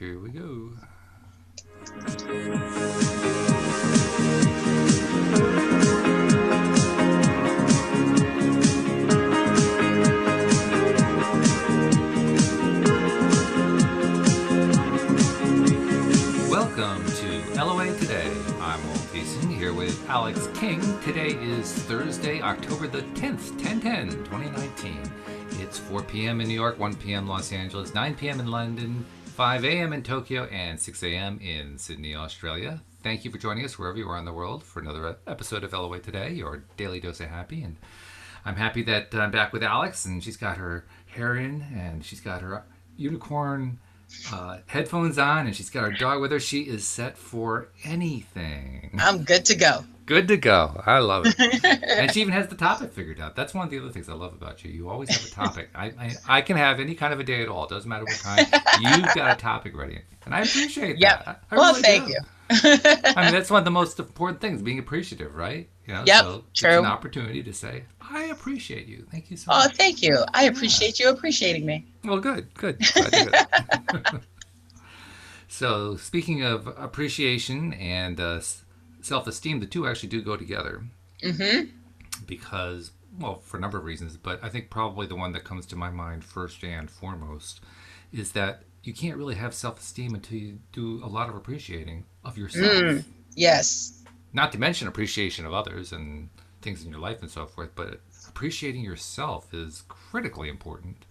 Here we go. Welcome to LOA Today. I'm Walt Thiessen here with Alex King. Today is Thursday, October the 10th, 2019. It's 4 p.m. in New York, 1 p.m. Los Angeles, 9 p.m. in London, 5 a.m. in Tokyo, and 6 a.m. in Sydney, Australia. Thank you for joining us wherever you are in the world for another episode of LOA Today, your daily dose of happy. And I'm happy that I'm back with Alex, and she's got her hair in, and she's got her unicorn headphones on, and she's got her dog with her. She is set for anything. I'm good to go. Good to go. I love it. And she even has the topic figured out. That's one of the other things I love about you. You always have a topic. I can have any kind of a day at all. It doesn't matter what time. You've got a topic ready. And I appreciate that. I Well, really thank do. you. I mean, that's one of the most important things, being appreciative, right? You know, Yep, so true. It's an opportunity to say, I appreciate you. Thank you so much. Oh, thank you. I appreciate you appreciating me. Well, good. Glad to hear that. So, speaking of appreciation and self-esteem, the two actually do go together. Mm-hmm. Because, well, for a number of reasons, but I think probably the one that comes to my mind first and foremost is that you can't really have self-esteem until you do a lot of appreciating of yourself. Yes. Not to mention appreciation of others and things in your life and so forth, but appreciating yourself is critically important.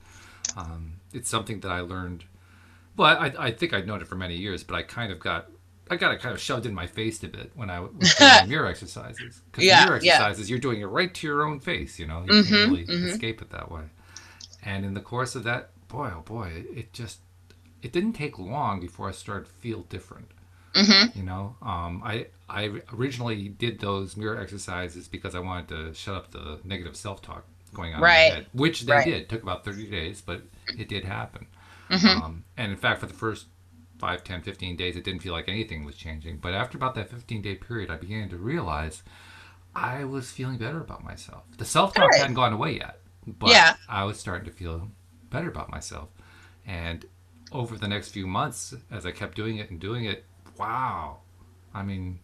It's something that I learned. Well, I think I'd known it for many years, but I got it kind of shoved in my face a bit when I was doing my mirror exercises. Because mirror exercises, you're doing it right to your own face, you know? You can't really escape it that way. And in the course of that, boy, oh boy, it didn't take long before I started to feel different. Mm-hmm. You know, I originally did those mirror exercises because I wanted to shut up the negative self-talk going on in my head, which they did. It took about 30 days, but it did happen. Mm-hmm. And in fact, for the first 5, 10, 15 days, it didn't feel like anything was changing. But after about that 15-day period, I began to realize I was feeling better about myself. The self-talk hadn't gone away yet, but I was starting to feel better about myself. And over the next few months, as I kept doing it, wow. I mean,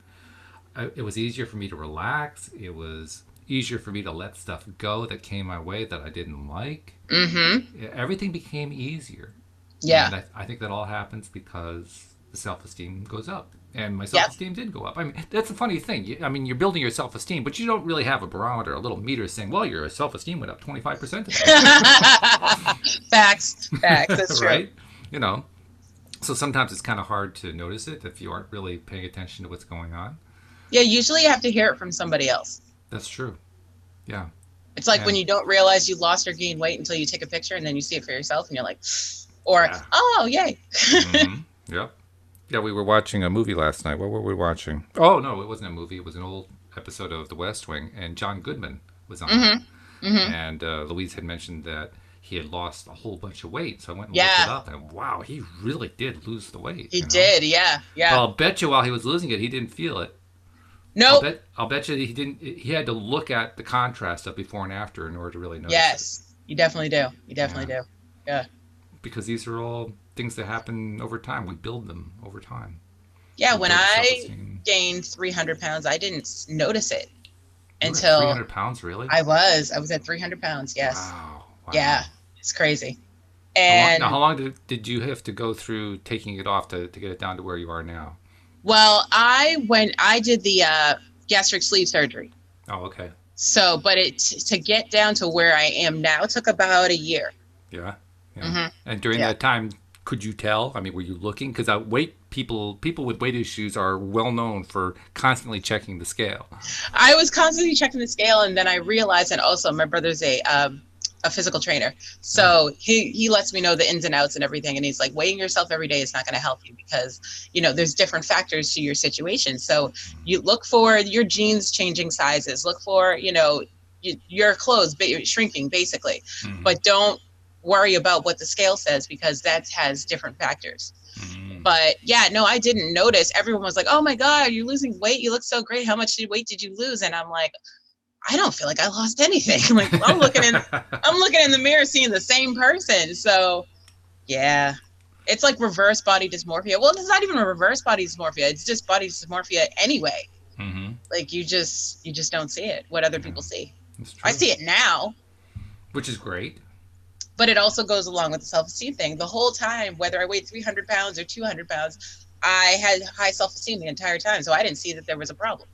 it was easier for me to relax. It was easier for me to let stuff go that came my way that I didn't like. Mm-hmm. Everything became easier. Yeah. And I think that all happens because the self-esteem goes up. And my self-esteem did go up. I mean, that's a funny thing. You're building your self-esteem, but you don't really have a barometer, a little meter saying, well, your self-esteem went up 25% today. Facts. That's true. Right? You know, so sometimes it's kind of hard to notice it if you aren't really paying attention to what's going on. Yeah, usually you have to hear it from somebody else. That's true. Yeah. It's like when you don't realize you lost or gained weight until you take a picture and then you see it for yourself and you're like, or, oh, yay. Mm-hmm. Yep. Yeah, we were watching a movie last night. What were we watching? Oh, no, it wasn't a movie. It was an old episode of The West Wing, and John Goodman was on it. Mm-hmm. And Louise had mentioned that he had lost a whole bunch of weight. So I went and looked it up, and wow, he really did lose the weight. He did, yeah. Well, I'll bet you while he was losing it, he didn't feel it. No. I'll bet you he didn't. He had to look at the contrast of before and after in order to really notice it. Yes, you definitely do. Yeah. Because these are all things that happen over time. We build them over time. Yeah, when I gained 300 pounds, I didn't notice it until 300 pounds, really? I was at 300 pounds. Yes. Wow. Yeah, it's crazy. And how long did you have to go through taking it off to get it down to where you are now? Well, I did the gastric sleeve surgery. Oh, okay. So, but to get down to where I am now took about a year. Yeah. Mm-hmm. And during that time, could you tell? I mean, were you looking? Because people with weight issues are well known for constantly checking the scale. I was constantly checking the scale, and then I realized, and also my brother's a physical trainer, so he lets me know the ins and outs and everything, and he's like, weighing yourself every day is not going to help you because there's different factors to your situation. So you look for your jeans changing sizes, look for your clothes shrinking basically, but don't worry about what the scale says because that has different factors. But yeah, no, I didn't notice. Everyone was like, oh my God, you're losing weight, you look so great, how much weight did you lose? And I'm like, I don't feel like I lost anything. Like I'm looking in the mirror seeing the same person. So yeah. It's like reverse body dysmorphia. Well, it's not even a reverse body dysmorphia. It's just body dysmorphia anyway. Mm-hmm. Like you just don't see it, what other Yeah, people see. it's I true. see it now, Which is great. but it also goes along with the self-esteem thing. The whole time, whether I weighed 300 pounds or 200 pounds, I had high self-esteem the entire time. So I didn't see that there was a problem.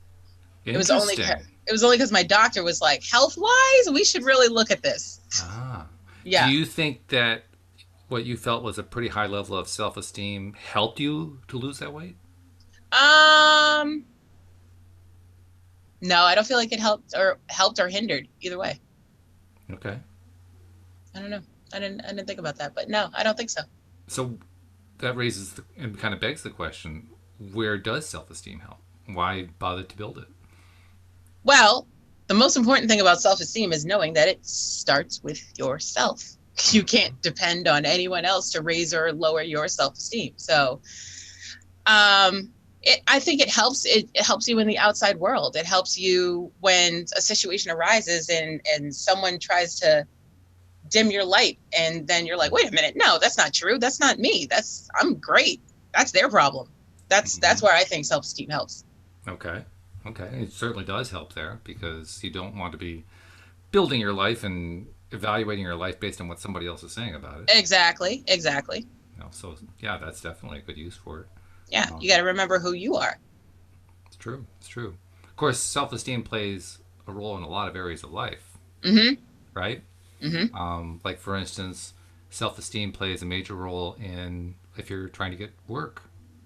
It was only Interesting. because my doctor was like, health-wise, we should really look at this. Ah. Do Yeah. you think that what you felt was a pretty high level of self esteem helped you to lose that weight? Um, no, I don't feel like it helped or hindered either way. Okay. I don't know. I didn't think about that, but no, I don't think so. So that raises and kind of begs the question, where does self esteem help? Why bother to build it? Well, the most important thing about self-esteem is knowing that it starts with yourself. You can't depend on anyone else to raise or lower your self-esteem. So, I think it helps. It helps you in the outside world. It helps you when a situation arises and someone tries to dim your light, and then you're like, wait a minute, no, that's not true. That's not me. I'm great. That's their problem. That's Mm-hmm. where I think self-esteem helps. Okay. Okay. It certainly does help there because you don't want to be building your life and evaluating your life based on what somebody else is saying about it. Exactly. Exactly. So yeah, that's definitely a good use for it. Yeah, Uh, you got to remember who you are. it's true. It's true. Of course, self-esteem plays a role in a lot of areas of life, Mm-hmm. right? Mm-hmm. Like for instance, self-esteem plays a major role in if you're trying to get work.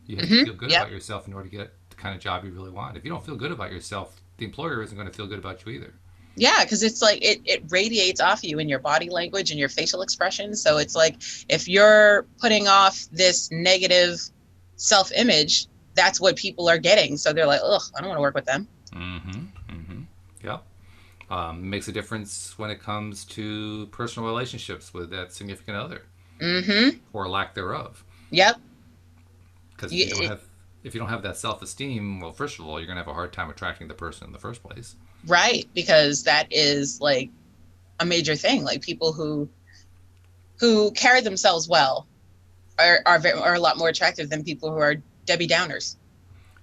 You have to Mm-hmm. feel good Yep. about yourself in order to get the kind of job you really want. If you don't feel good about yourself, the employer isn't going to feel good about you either. Yeah, because it's like it radiates off you in your body language and your facial expression. So it's like if you're putting off this negative self-image, that's what people are getting. So they're like, ugh, I don't want to work with them. Mm-hmm. Mm-hmm. Yeah. Makes a difference when it comes to personal relationships with that significant other Mm-hmm. or lack thereof. Yep. Because You, if you don't have that self esteem, well, first of all, you're gonna have a hard time attracting the person in the first place. right, because that is like a major thing. Like people who carry themselves well are a lot more attractive than people who are Debbie Downers.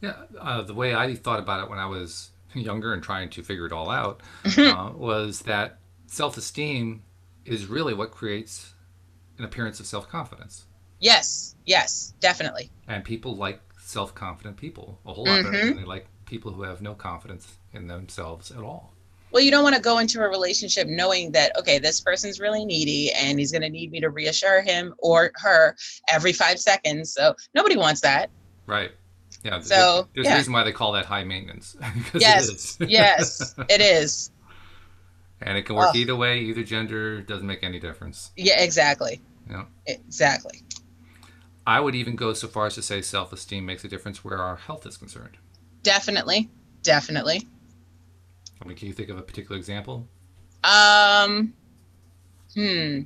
Yeah, the way I thought about it when I was younger and trying to figure it all out was that self esteem is really what creates an appearance of self confidence. Yes, yes, definitely. And people like self confident people a whole lot better than Mm-hmm. they like people who have no confidence in themselves at all. Well, you don't want to go into a relationship knowing that, okay, this person's really needy and he's going to need me to reassure him or her every 5 seconds. So nobody wants that. Right. Yeah, So, there's a yeah. reason why they call that high maintenance because it Yes. is. Yes, it is. And it can work Oh, either way, either gender, doesn't make any difference. yeah, exactly. You know, Exactly. I would even go so far as to say self-esteem makes a difference where our health is concerned. Definitely. Definitely. I mean, can you think of a particular example? Um, hmm.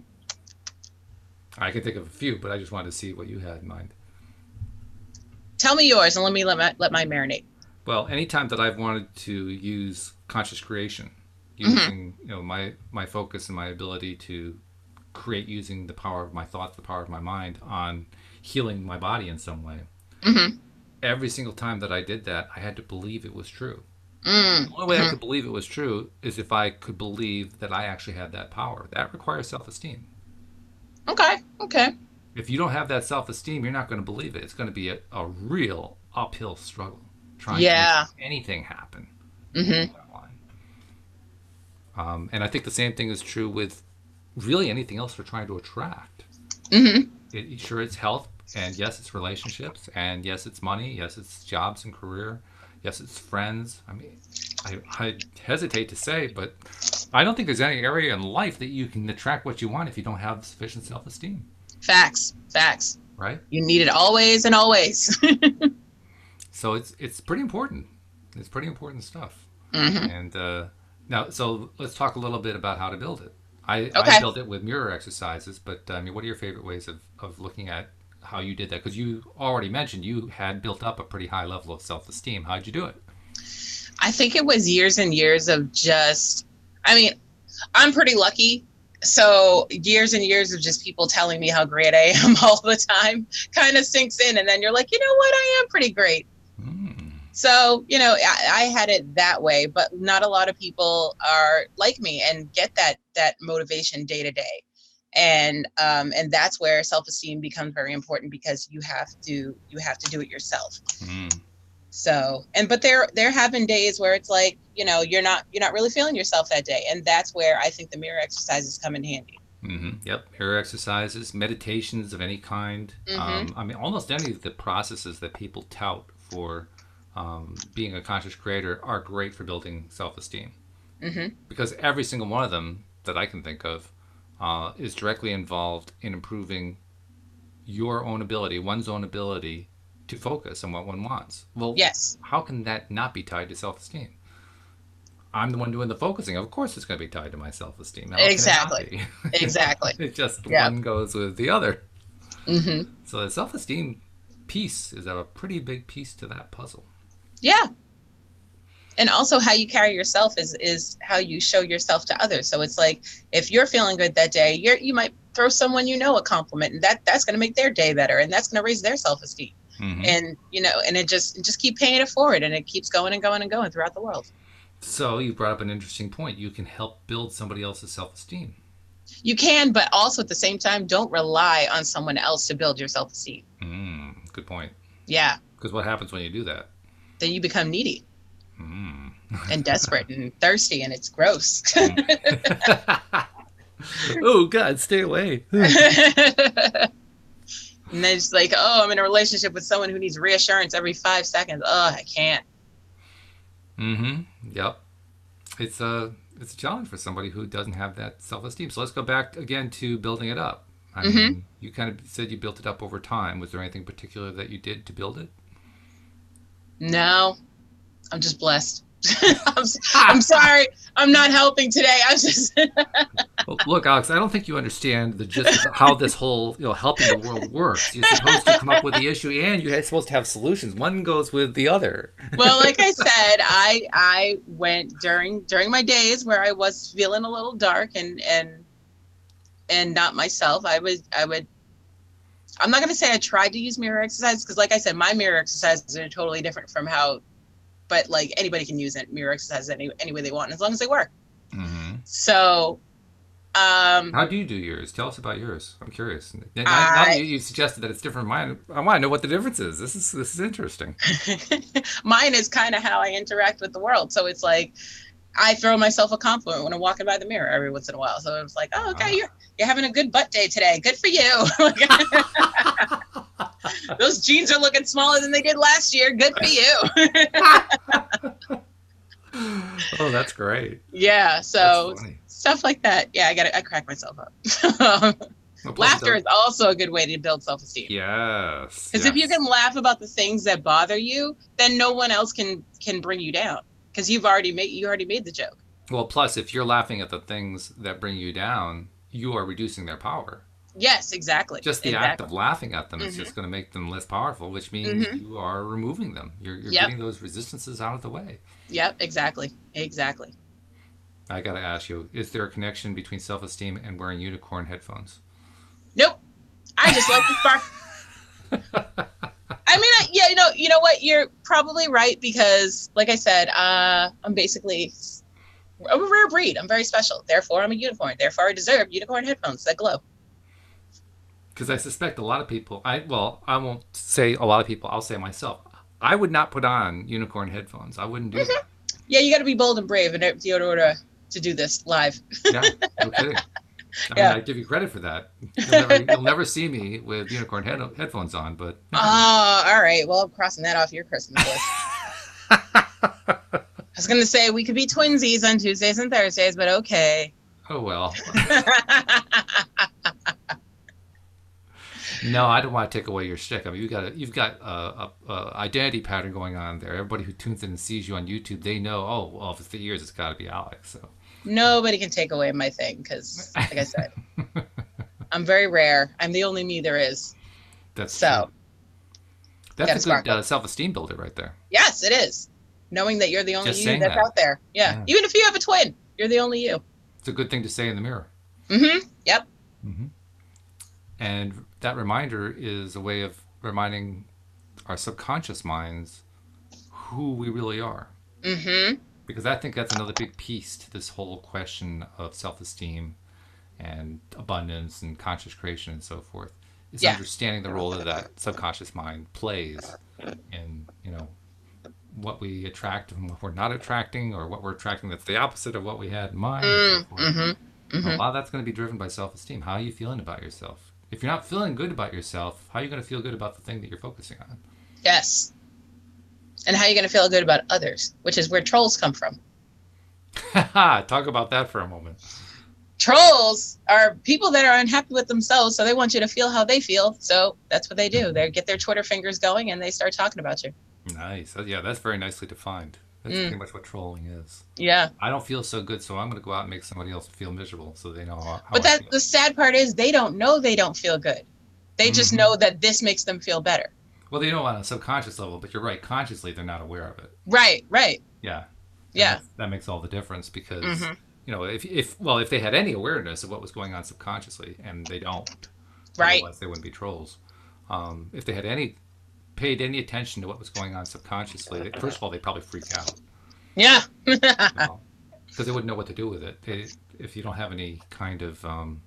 I can think of a few, but I just wanted to see what you had in mind. Tell me yours and let my marinate. Well, anytime that I've wanted to use conscious creation, Mm-hmm. using my focus and my ability to create using the power of my thoughts, the power of my mind on healing my body in some way. Mm-hmm. Every single time that I did that, I had to believe it was true. The only way I Mm-hmm. could believe it was true is if I could believe that I actually had that power. That requires self esteem. Okay. Okay. If you don't have that self esteem, you're not going to believe it. It's going to be a real uphill struggle trying to make Yeah. anything happen Mm-hmm. along that line. And I think the same thing is true with really anything else we're trying to attract. Mm-hmm. Sure, it's health, and yes, it's relationships, and yes, it's money, yes, it's jobs and career, yes, it's friends. I mean, I hesitate to say, but I don't think there's any area in life that you can attract what you want if you don't have sufficient self esteem, Facts. Facts. right? You need it always and always. So it's pretty important. It's pretty important stuff. Mm-hmm. And now, so let's talk a little bit about how to build it. I Okay. built it with mirror exercises, but I mean, what are your favorite ways of looking at how you did that? Because you already mentioned you had built up a pretty high level of self esteem. How'd you do it? I think it was years and years of just, I mean, I'm pretty lucky. So years and years of just people telling me how great I am all the time kind of sinks in. And then you're like, you know what? I am pretty great. Mm. So, I had it that way, but not a lot of people are like me and get that motivation day to day. And that's where self-esteem becomes very important, because you have to do it yourself. Mm. So, but there have been days where it's like, you're not really feeling yourself that day. And that's where I think the mirror exercises come in handy. Yep. Mirror exercises, meditations of any kind. Mm-hmm. I mean, almost any of the processes that people tout for being a conscious creator are great for building self-esteem, Mm-hmm. because every single one of them that I can think of is directly involved in improving your own ability, one's own ability to focus on what one wants. Well, Yes, how can that not be tied to self-esteem? I'm the one doing the focusing. Of course, it's going to be tied to my self-esteem. How can it not exactly. be? Exactly. It just Yeah. one goes with the other. Mm-hmm. So the self-esteem piece is a pretty big piece to that puzzle. Yeah. And also how you carry yourself is how you show yourself to others. So it's like, if you're feeling good that day, you might throw someone a compliment, and that's going to make their day better, and that's going to raise their self-esteem. Mm-hmm. And it just keep paying it forward, and it keeps going and going and going throughout the world. So you brought up an interesting point. You can help build somebody else's self-esteem. You can, but also at the same time, don't rely on someone else to build your self-esteem. Good point. Yeah. Because what happens when you do that? Then you become needy Mm. and desperate and thirsty, and it's gross. Oh God, stay away. And then it's like, oh, I'm in a relationship with someone who needs reassurance every 5 seconds. Oh, I can't. Mm-hmm. Yep. It's a challenge for somebody who doesn't have that self-esteem. So let's go back again to building it up. I Mm-hmm. mean, you kind of said you built it up over time. Was there anything particular that you did to build it? No, I'm just blessed. I'm sorry. I'm not helping today. I'm just. Well, look, Alex, I don't think you understand the gist of how this whole, helping the world works. You're supposed to come up with the issue, and you're supposed to have solutions. One goes with the other. Well, like I said, I went during my days where I was feeling a little dark and not myself. I'm not going to say I tried to use mirror exercise, because like I said, my mirror exercises are totally different from how, but like anybody can use it, mirror exercises any way they want, as long as they work. Mm-hmm. So, How do you do yours? Tell us about yours. I'm curious. Now that you suggested that it's different from mine, I want to know what the difference is. This is interesting. mine is kind of how I interact with the world. So it's like, I throw myself a compliment when I'm walking by the mirror every once in a while. So it's like, oh, okay, you're having a good butt day today. Good for you. Those jeans are looking smaller than they did last year. Good for you. Oh, that's great. Yeah. So That's funny. stuff like that. Yeah, I crack myself up. Well, plus Laughter is also a good way to build self-esteem. Yes. Because if you can laugh about the things that bother you, then no one else can bring you down, because you already made the joke. Well, plus if you're laughing at the things that bring you down, you are reducing their power. Yes, exactly. Just the act of laughing at them is Mm-hmm. just going to make them less powerful, which means Mm-hmm. you are removing them. You're Yep. getting those resistances out of the way. Yep, exactly. I got to ask you, is there a connection between self-esteem and wearing unicorn headphones? Nope. I just like the spark. I mean, yeah, you know what? You're probably right, because, like I said, I'm basically a rare breed. I'm very special. Therefore, I'm a unicorn. Therefore, I deserve unicorn headphones that glow. Because I suspect a lot of people, I won't say a lot of people, I'll say myself, I would not put on unicorn headphones. I wouldn't do that. Yeah, you got to be bold and brave in order to do this live. Yeah, no kidding. I mean, I give you credit for that. You'll never see me with unicorn headphones on, but. Oh, all right. Well, I'm crossing that off your Christmas list. I was going to say we could be twinsies on Tuesdays and Thursdays, but okay. Oh, well. No, I don't want to take away your shtick. I mean, you've got a identity pattern going on there. Everybody who tunes in and sees you on YouTube, they know, oh, well, if it's the ears, it's got to be Alex. So Nobody can take away my thing, because, like I said, I'm very rare. I'm the only me there is. That's so. True. That's a good self-esteem builder right there. Yes, it is. Knowing that you're the only Just you saying that's that. out there. Yeah. Even if you have a twin, you're the only you. It's a good thing to say in the mirror. Yep. Hmm. And that reminder is a way of reminding our subconscious minds who we really are. Hmm. Because I think that's another big piece to this whole question of self esteem and abundance and conscious creation and so forth, is Yeah. understanding the role that that subconscious mind plays in, what we attract and what we're not attracting, or what we're attracting that's the opposite of what we had in mind and so forth. Mm-hmm. And a Hmm. lot of that's going to be driven by self-esteem. How are you feeling about yourself? If you're not feeling good about yourself, how are you going to feel good about the thing that you're focusing on? Yes. And how are you going to feel good about others, which is where trolls come from. Talk about that for a moment. Trolls are people that are unhappy with themselves, so they want you to feel how they feel. So that's what they do. They get their Twitter fingers going and they start talking about you. Nice. Yeah, that's very nicely defined. That's Mm, pretty much what trolling is. yeah. I don't feel so good, so I'm going to go out and make somebody else feel miserable so they know how But I that feel. the sad part is they don't know they don't feel good. They just Hmm. know that this makes them feel better. Well, they know on a subconscious level, but you're right. Consciously, they're not aware of it. Right, right. Yeah, and Yeah. that makes all the difference because Hmm. if they had any awareness of what was going on subconsciously, and they don't, Right. otherwise they wouldn't be trolls. If they had any paid any attention to what was going on subconsciously, first of all, they'd probably freak out, Yeah. because they wouldn't know what to do with it. If you don't have any kind of foundation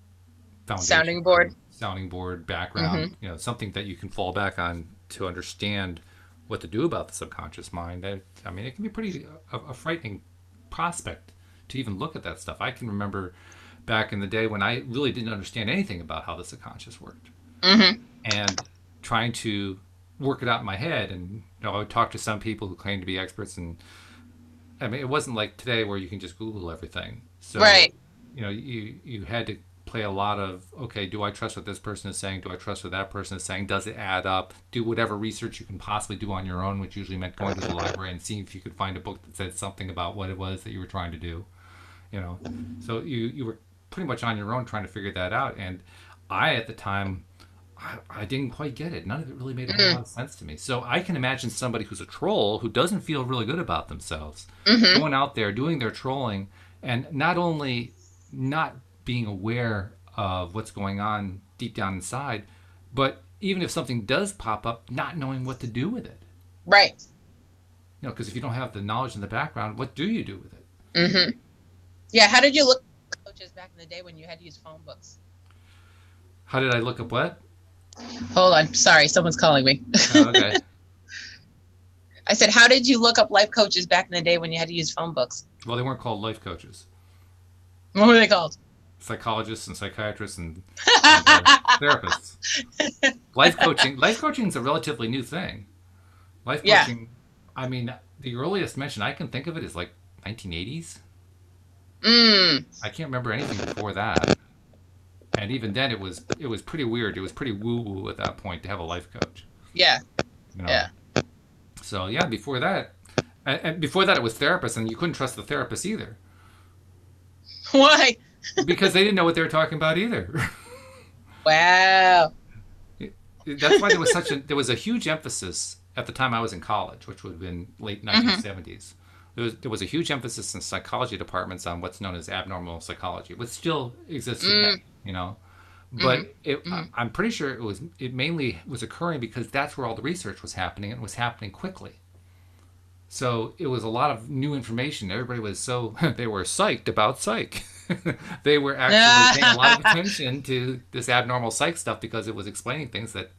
Sounding or board. sounding board background, Hmm. something that you can fall back on to understand what to do about the subconscious mind. I mean, it can be pretty a frightening prospect to even look at that stuff. I can remember back in the day when I really didn't understand anything about how the subconscious worked, Hmm. and trying to work it out in my head. And I would talk to some people who claimed to be experts, and I mean, it wasn't like today where you can just Google everything. So, Right. you had to play a lot of, okay, do I trust what this person is saying? Do I trust what that person is saying? Does it add up? Do whatever research you can possibly do on your own, which usually meant going to the library and seeing if you could find a book that said something about what it was that you were trying to do. You know, so you were pretty much on your own trying to figure that out. And I at the time, I didn't quite get it. None of it really made a whole lot Mm-hmm. of sense to me. So I can imagine somebody who's a troll who doesn't feel really good about themselves Hmm. going out there doing their trolling, and not only not being aware of what's going on deep down inside, but even if something does pop up, not knowing what to do with it. Right. Because if you don't have the knowledge in the background, what do you do with it? Hmm. Yeah. How did you look at coaches back in the day when you had to use phone books? How did I look up what? Hold on. Sorry, someone's calling me. Oh, okay. I said, how did you look up life coaches back in the day when you had to use phone books? Well, they weren't called life coaches. What were they called? Psychologists and psychiatrists and therapists. Life coaching is a relatively new thing. Life Yeah. coaching, I mean, the earliest mention I can think of it is like 1980s. Mm. I can't remember anything before that. And even then, it was pretty weird. It was pretty woo woo at that point to have a life coach. Yeah. You know. Yeah. So yeah, before that, and before that, it was therapists, and you couldn't trust the therapists either Why? because they didn't know what they were talking about either. Wow. That's why there was a huge emphasis at the time I was in college, which would have been late Hmm. 1970s. There was a huge emphasis in psychology departments on what's known as abnormal psychology, which still exists Mm. today. Hmm. But Hmm. I'm pretty sure it mainly was occurring because that's where all the research was happening, and it was happening quickly. So it was a lot of new information. Everybody was so they were psyched about psych. They were actually paying a lot of attention to this abnormal psych stuff because it was explaining things that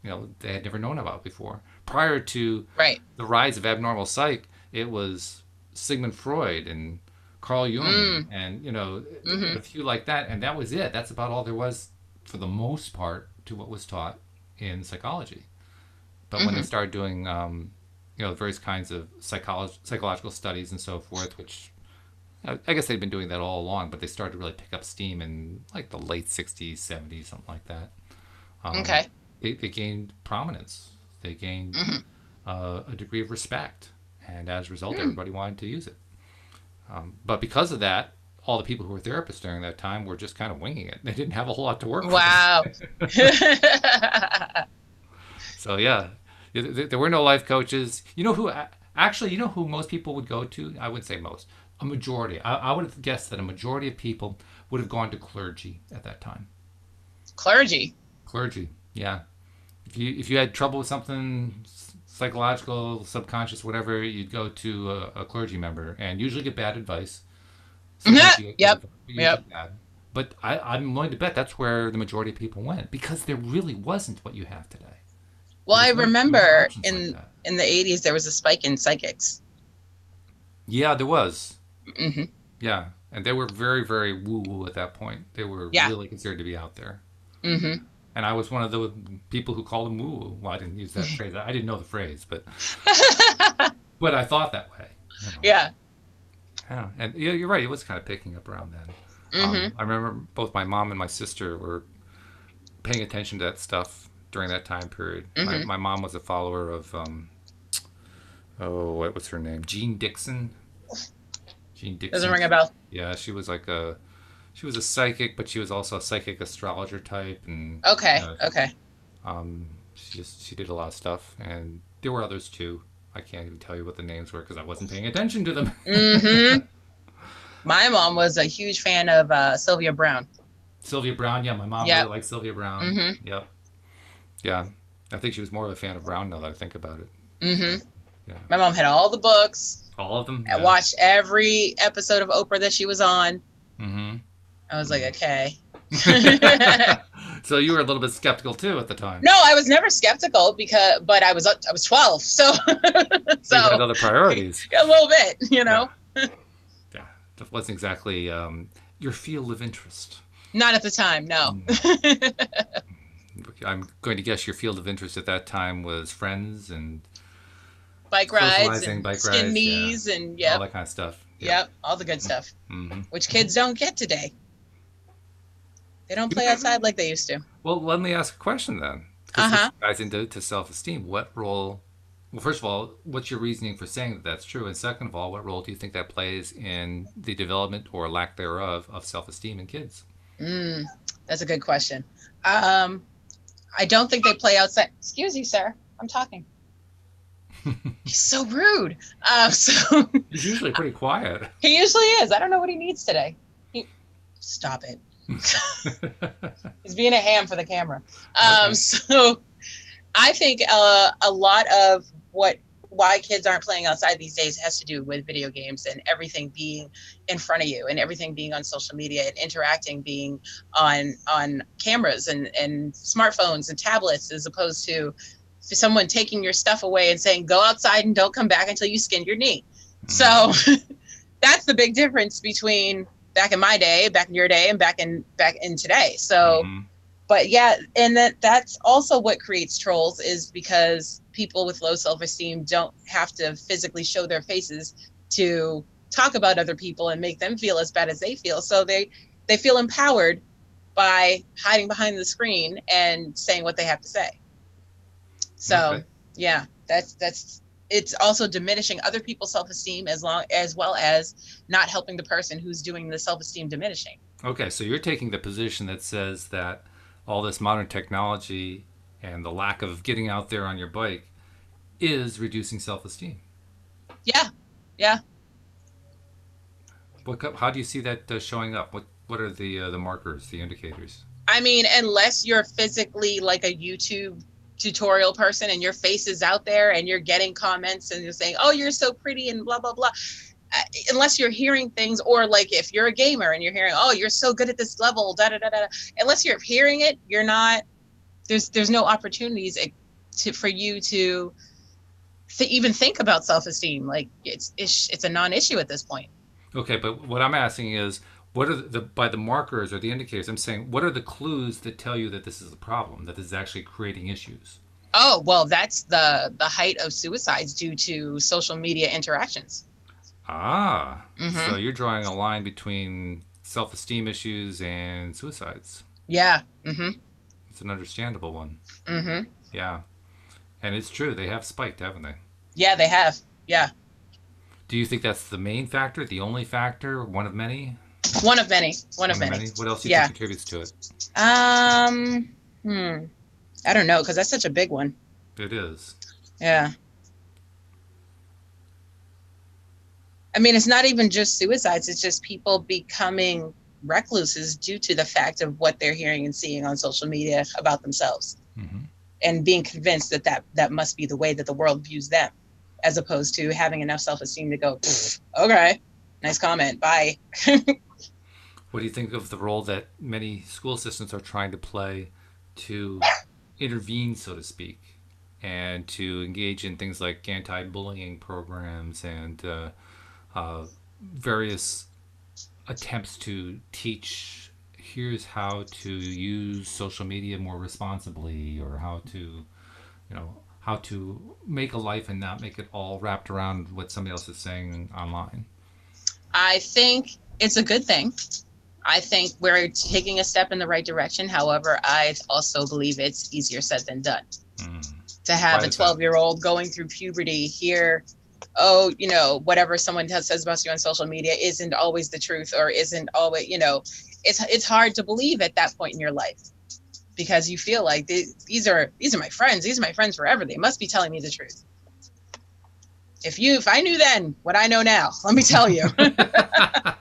they had never known about before. Prior to Right. the rise of abnormal psych, it was Sigmund Freud and Carl Jung Mm. and Hmm. a few like that, and that was it. That's about all there was for the most part to what was taught in psychology. But when they Hmm. started doing various kinds of psychological studies and so forth, which I guess they'd been doing that all along, but they started to really pick up steam in like the late 60s, 70s, something like that. Um, Okay. they gained prominence. They gained Hmm. a degree of respect. And as a result, Mm. everybody wanted to use it. But because of that, all the people who were therapists during that time were just kind of winging it. They didn't have a whole lot to work with. Wow. So yeah, there were no life coaches. You know who most people would go to? I would say most. A majority. I would have guessed that a majority of people would have gone to clergy at that time. Clergy. Clergy, yeah. If you had trouble with something psychological, subconscious, whatever, you'd go to a clergy member and usually get bad advice. Sometimes you get good Yep. advice, but Yep. usually bad. But I'm willing to bet that's where the majority of people went because there really wasn't what you have today. Well, I There was no remember options like in that. the 80s there was a spike in psychics. Yeah, there was. Hmm. Yeah, and they were very, very woo woo at that point. They were Yeah. really considered to be out there. Hmm. And I was one of the people who called them woo woo. Well, I didn't use that phrase. I didn't know the phrase, but I thought that way. You know. Yeah. Yeah, and yeah, you're right. It was kind of picking up around then. Hmm. I remember both my mom and my sister were paying attention to that stuff during that time period. My, Hmm. my mom was a follower of oh, what was her name? Jean Dixon. Jean Doesn't Dixon. ring a bell. Yeah, she was a psychic, but she was also a psychic astrologer type, and Okay. uh, Okay. she did a lot of stuff, and there were others too. I can't even tell you what the names were because I wasn't paying attention to them. Hmm. My mom was a huge fan of Sylvia Brown. Sylvia Brown, yeah, my mom really Yep. liked Sylvia Brown. Hmm. Yep, yeah, I think she was more of a fan of Brown now that I think about it. Hmm. Yeah, My mom had all the books. all of them. I Yeah. watched every episode of Oprah that she was on. Mm-hmm. I was like, okay. So you were a little bit skeptical too at the time. No, I was never skeptical but I was 12, so So you had so other priorities. a little bit, Yeah, yeah. That wasn't exactly your field of interest. Not at the time, no. Mm. I'm going to guess your field of interest at that time was friends and Bike rides socializing, and bike skin rides, yeah, knees and all yep, that kind of stuff. Yep. yep, all the good stuff, Mm-hmm. which Mm-hmm. kids don't get today. They don't play outside like they used to. Well, let me ask a question then, because this Uh-huh. ties into self-esteem. What role? Well, first of all, what's your reasoning for saying that that's true? And second of all, what role do you think that plays in the development or lack thereof of self-esteem in kids? Mm, that's a good question. Um, I don't think they play outside. Excuse you, sir. I'm talking. He's so rude. So He's usually pretty quiet. he usually is. I don't know what he needs today. Stop it. He's being a ham for the camera. Okay. So I think a lot of why kids aren't playing outside these days has to do with video games and everything being in front of you and everything being on social media and interacting being on cameras and smartphones and tablets as opposed to someone taking your stuff away and saying go outside and don't come back until you skinned your knee. So that's the big difference between back in my day, back in your day, and back in today. So Mm-hmm. but yeah, and that's also what creates trolls is because people with low self-esteem don't have to physically show their faces to talk about other people and make them feel as bad as they feel. So they feel empowered by hiding behind the screen and saying what they have to say. So Okay. yeah, that's it's also diminishing other people's self-esteem as well as not helping the person who's doing the self-esteem diminishing. Okay, so you're taking the position that says that all this modern technology and the lack of getting out there on your bike is reducing self-esteem. Yeah. Yeah. How do you see that showing up? What are the markers, the indicators? I mean, unless you're physically like a YouTube tutorial person and your face is out there and you're getting comments and you're saying, oh, you're so pretty and blah, blah, blah. Unless you're hearing things, or like if you're a gamer and you're hearing, oh, you're so good at this level, da da da da. Unless you're hearing it, you're not. There's no opportunities for you to even think about self-esteem. Like it's a non-issue at this point. Okay, but what I'm asking is, what are by the markers or the indicators? I'm saying, what are the clues that tell you that this is a problem, that this is actually creating issues? Oh, well, that's the height of suicides due to social media interactions. Ah, so Mm-hmm. you're drawing a line between self-esteem issues and suicides. Yeah. Mm-hmm. It's an understandable one. Mm-hmm. Yeah, and it's true. They have spiked, haven't they? Yeah, they have. Yeah. Do you think that's the main factor, the only factor, one of many? One of many. One of One of many. many? What else do you Yeah. think contributes to it? Um. I don't know because that's such a big one. It is. Yeah. I mean, it's not even just suicides. It's just people becoming recluses due to the fact of what they're hearing and seeing on social media about themselves, Mm-hmm. and being convinced that must be the way that the world views them, as opposed to having enough self-esteem to go, okay, nice comment, bye. What do you think of the role that many school systems are trying to play to intervene, so to speak, and to engage in things like anti-bullying programs and uh, various attempts to teach here's how to use social media more responsibly, or how to, how to make a life and not make it all wrapped around what somebody else is saying online? I think it's a good thing. I think we're taking a step in the right direction. However, I also believe it's easier said than done. Mm. To have Why a is that? 12-year-old going through puberty here, oh, whatever someone says about you on social media isn't always the truth, or isn't always, it's hard to believe at that point in your life, because you feel like these are my friends. These are my friends forever. They must be telling me the truth. If I knew then what I know now, let me tell you, I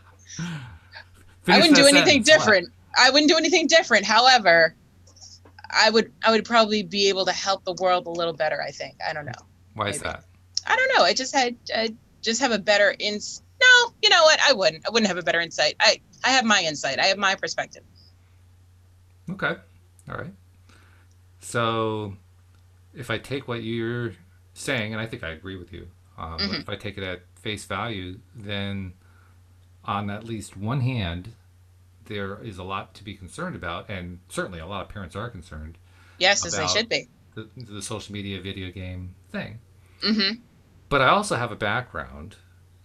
Finish wouldn't that do anything sentence. What? different. I wouldn't do anything different. However, I would probably be able to help the world a little better, I think. I don't know. Why is Maybe. that? I don't know. I just have a better no, you know what? I wouldn't have a better insight. I have my insight. I have my perspective. Okay. All right. So if I take what you're saying, and I think I agree with you, but Hmm. if I take it at face value, then on at least one hand, there is a lot to be concerned about, and certainly a lot of parents are concerned Yes, as they about should be. the social media video game thing. Hmm. But I also have a background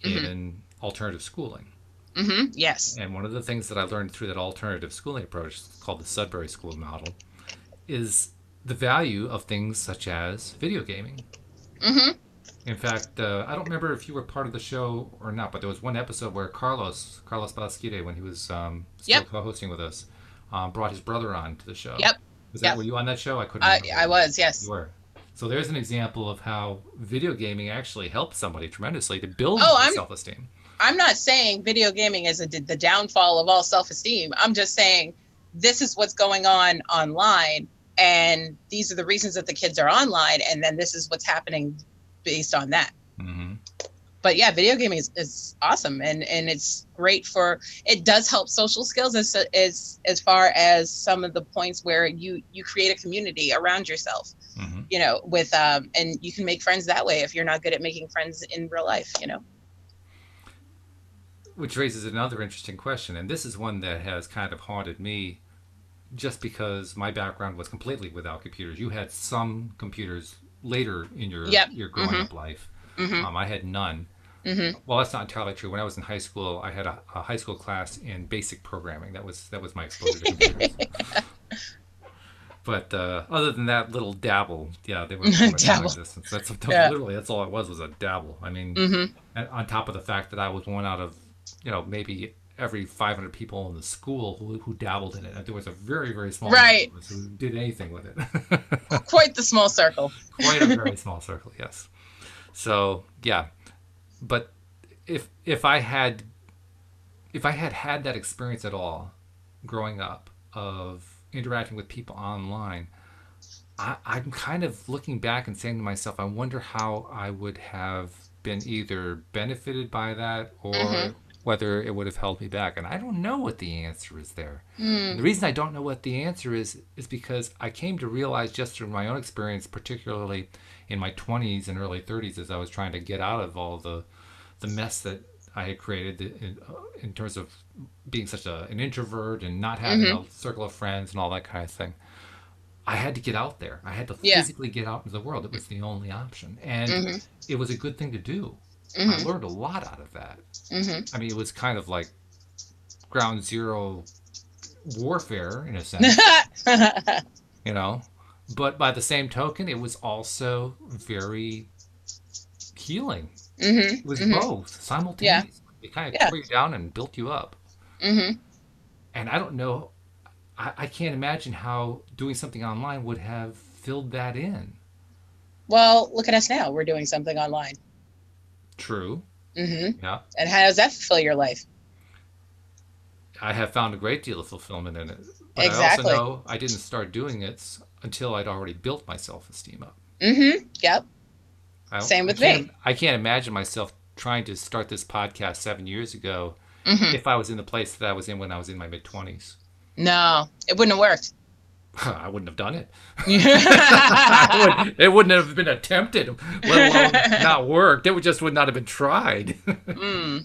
Hmm. in alternative schooling. Hmm. Yes. And one of the things that I learned through that alternative schooling approach, called the Sudbury School model, is the value of things such as video gaming. Hmm. In fact, I don't remember if you were part of the show or not, but there was one episode where Carlos Balasquide, when he was still Yep. co-hosting with us, brought his brother on to the show. Yep. Yep. Were you on that show? I couldn't I remember. was, You yes. were. So there's an example of how video gaming actually helps somebody tremendously to build Oh, their self-esteem. I'm not saying video gaming is the downfall of all self-esteem. I'm just saying this is what's going on online, and these are the reasons that the kids are online, and then this is what's happening based on that. Mm-hmm. But yeah, video gaming is awesome, and it's great for, it does help social skills as far as some of the points where you create a community around yourself, Mm-hmm. with and you can make friends that way if you're not good at making friends in real life. Which raises another interesting question, and this is one that has kind of haunted me just because my background was completely without computers. You had some computers later in Yep. your growing Mhm. up life. Mhm. I had none. Mhm. Well, that's not entirely true. When I was in high school, I had a high school class in basic programming. That was my exposure to computers. But other than that little dabble, yeah, they were pretty much Dabble. non-existent. That's Yeah. literally that's all it was a dabble. I mean, Mhm. on top of the fact that I was one out of maybe every 500 people in the school who dabbled in it. There was a very very small number Right. of us who did anything with it. Quite the small circle. Quite a very small circle, yes. So yeah, but if I had that experience at all growing up of interacting with people online, I'm kind of looking back and saying to myself, I wonder how I would have been either benefited by that Mhm. or whether it would have held me back. And I don't know what the answer is there. And the Mm. reason I don't know what the answer is because I came to realize just through my own experience, particularly in my 20s and early 30s, as I was trying to get out of all the mess that I had created in terms of being such an introvert and not having Mhm. a circle of friends and all that kind of thing. I had to get out there. I had to Yeah. physically get out into the world. It was the only option. And Mhm. it was a good thing to do. I Mhm. learned a lot out of that. Mhm. I mean, it was kind of like ground zero warfare in a sense, you know. But by the same token, it was also very healing. Mhm. It was Mhm. both Yeah. simultaneously. It kind of Yeah. tore you down and built you up. Mhm. And I don't know, I can't imagine how doing something online would have filled that in. Well, look at us now. We're doing something online. True. Mhm. Yeah. And how does that fulfill your life? I have found a great deal of fulfillment in it. But I also Exactly. know I didn't start doing it until I'd already built my self-esteem up. Yep. I don't, Same with me. I can't imagine myself trying to start this podcast 7 years ago hmm if I was in the place that I was in when I was in my mid 20s. No, it wouldn't have worked. I wouldn't have done it. It wouldn't have been attempted, let alone not worked. Would not have been tried. mm.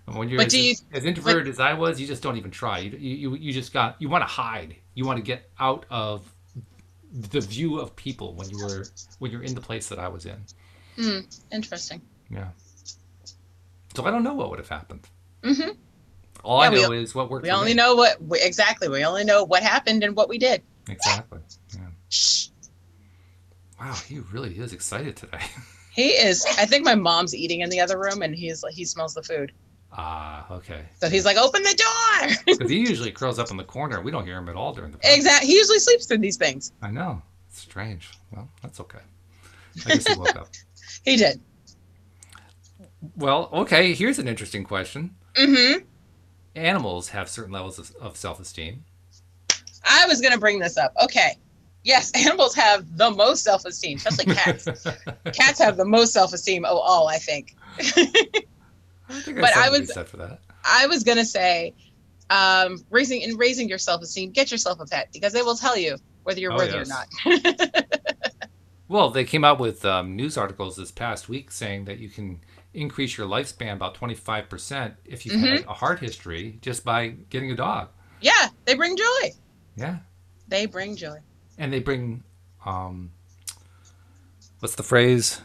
When you're But do you? as But introverted as I was, you just don't even try. You want to hide. You want to get out of the view of people when you're in the place that I was in. interesting. Yeah. So I don't know what would have happened. hmm All I Yeah, know is what worked we for only me. know exactly. We only know what happened and what we did. Exactly. Yeah. Shh. Wow, he really is excited today. He is. I think my mom's eating in the other room, and he smells the food. Ah, okay. So he's like, "Open the door!" Because he usually curls up in the corner. We don't hear him at all during the podcast. Exactly. He usually sleeps through these things. I know. It's strange. Well, that's okay. I guess he woke up. He did. Well, okay, here's an interesting question. hmm Animals have certain levels of self-esteem. I was gonna bring this up. Okay. Yes, animals have the most self-esteem, especially cats. Cats have the most self-esteem of all, I think. I think But there's something to be said for that. I was gonna say, raising your self-esteem, get yourself a pet because they will tell you whether you're Oh, worthy or yes. not. Well, they came out with news articles this past week saying that you can increase your lifespan about 25% if you've hmm had a heart history just by getting a dog. Yeah, they bring joy. Yeah. They bring joy. And they bring, um, what's the phrase?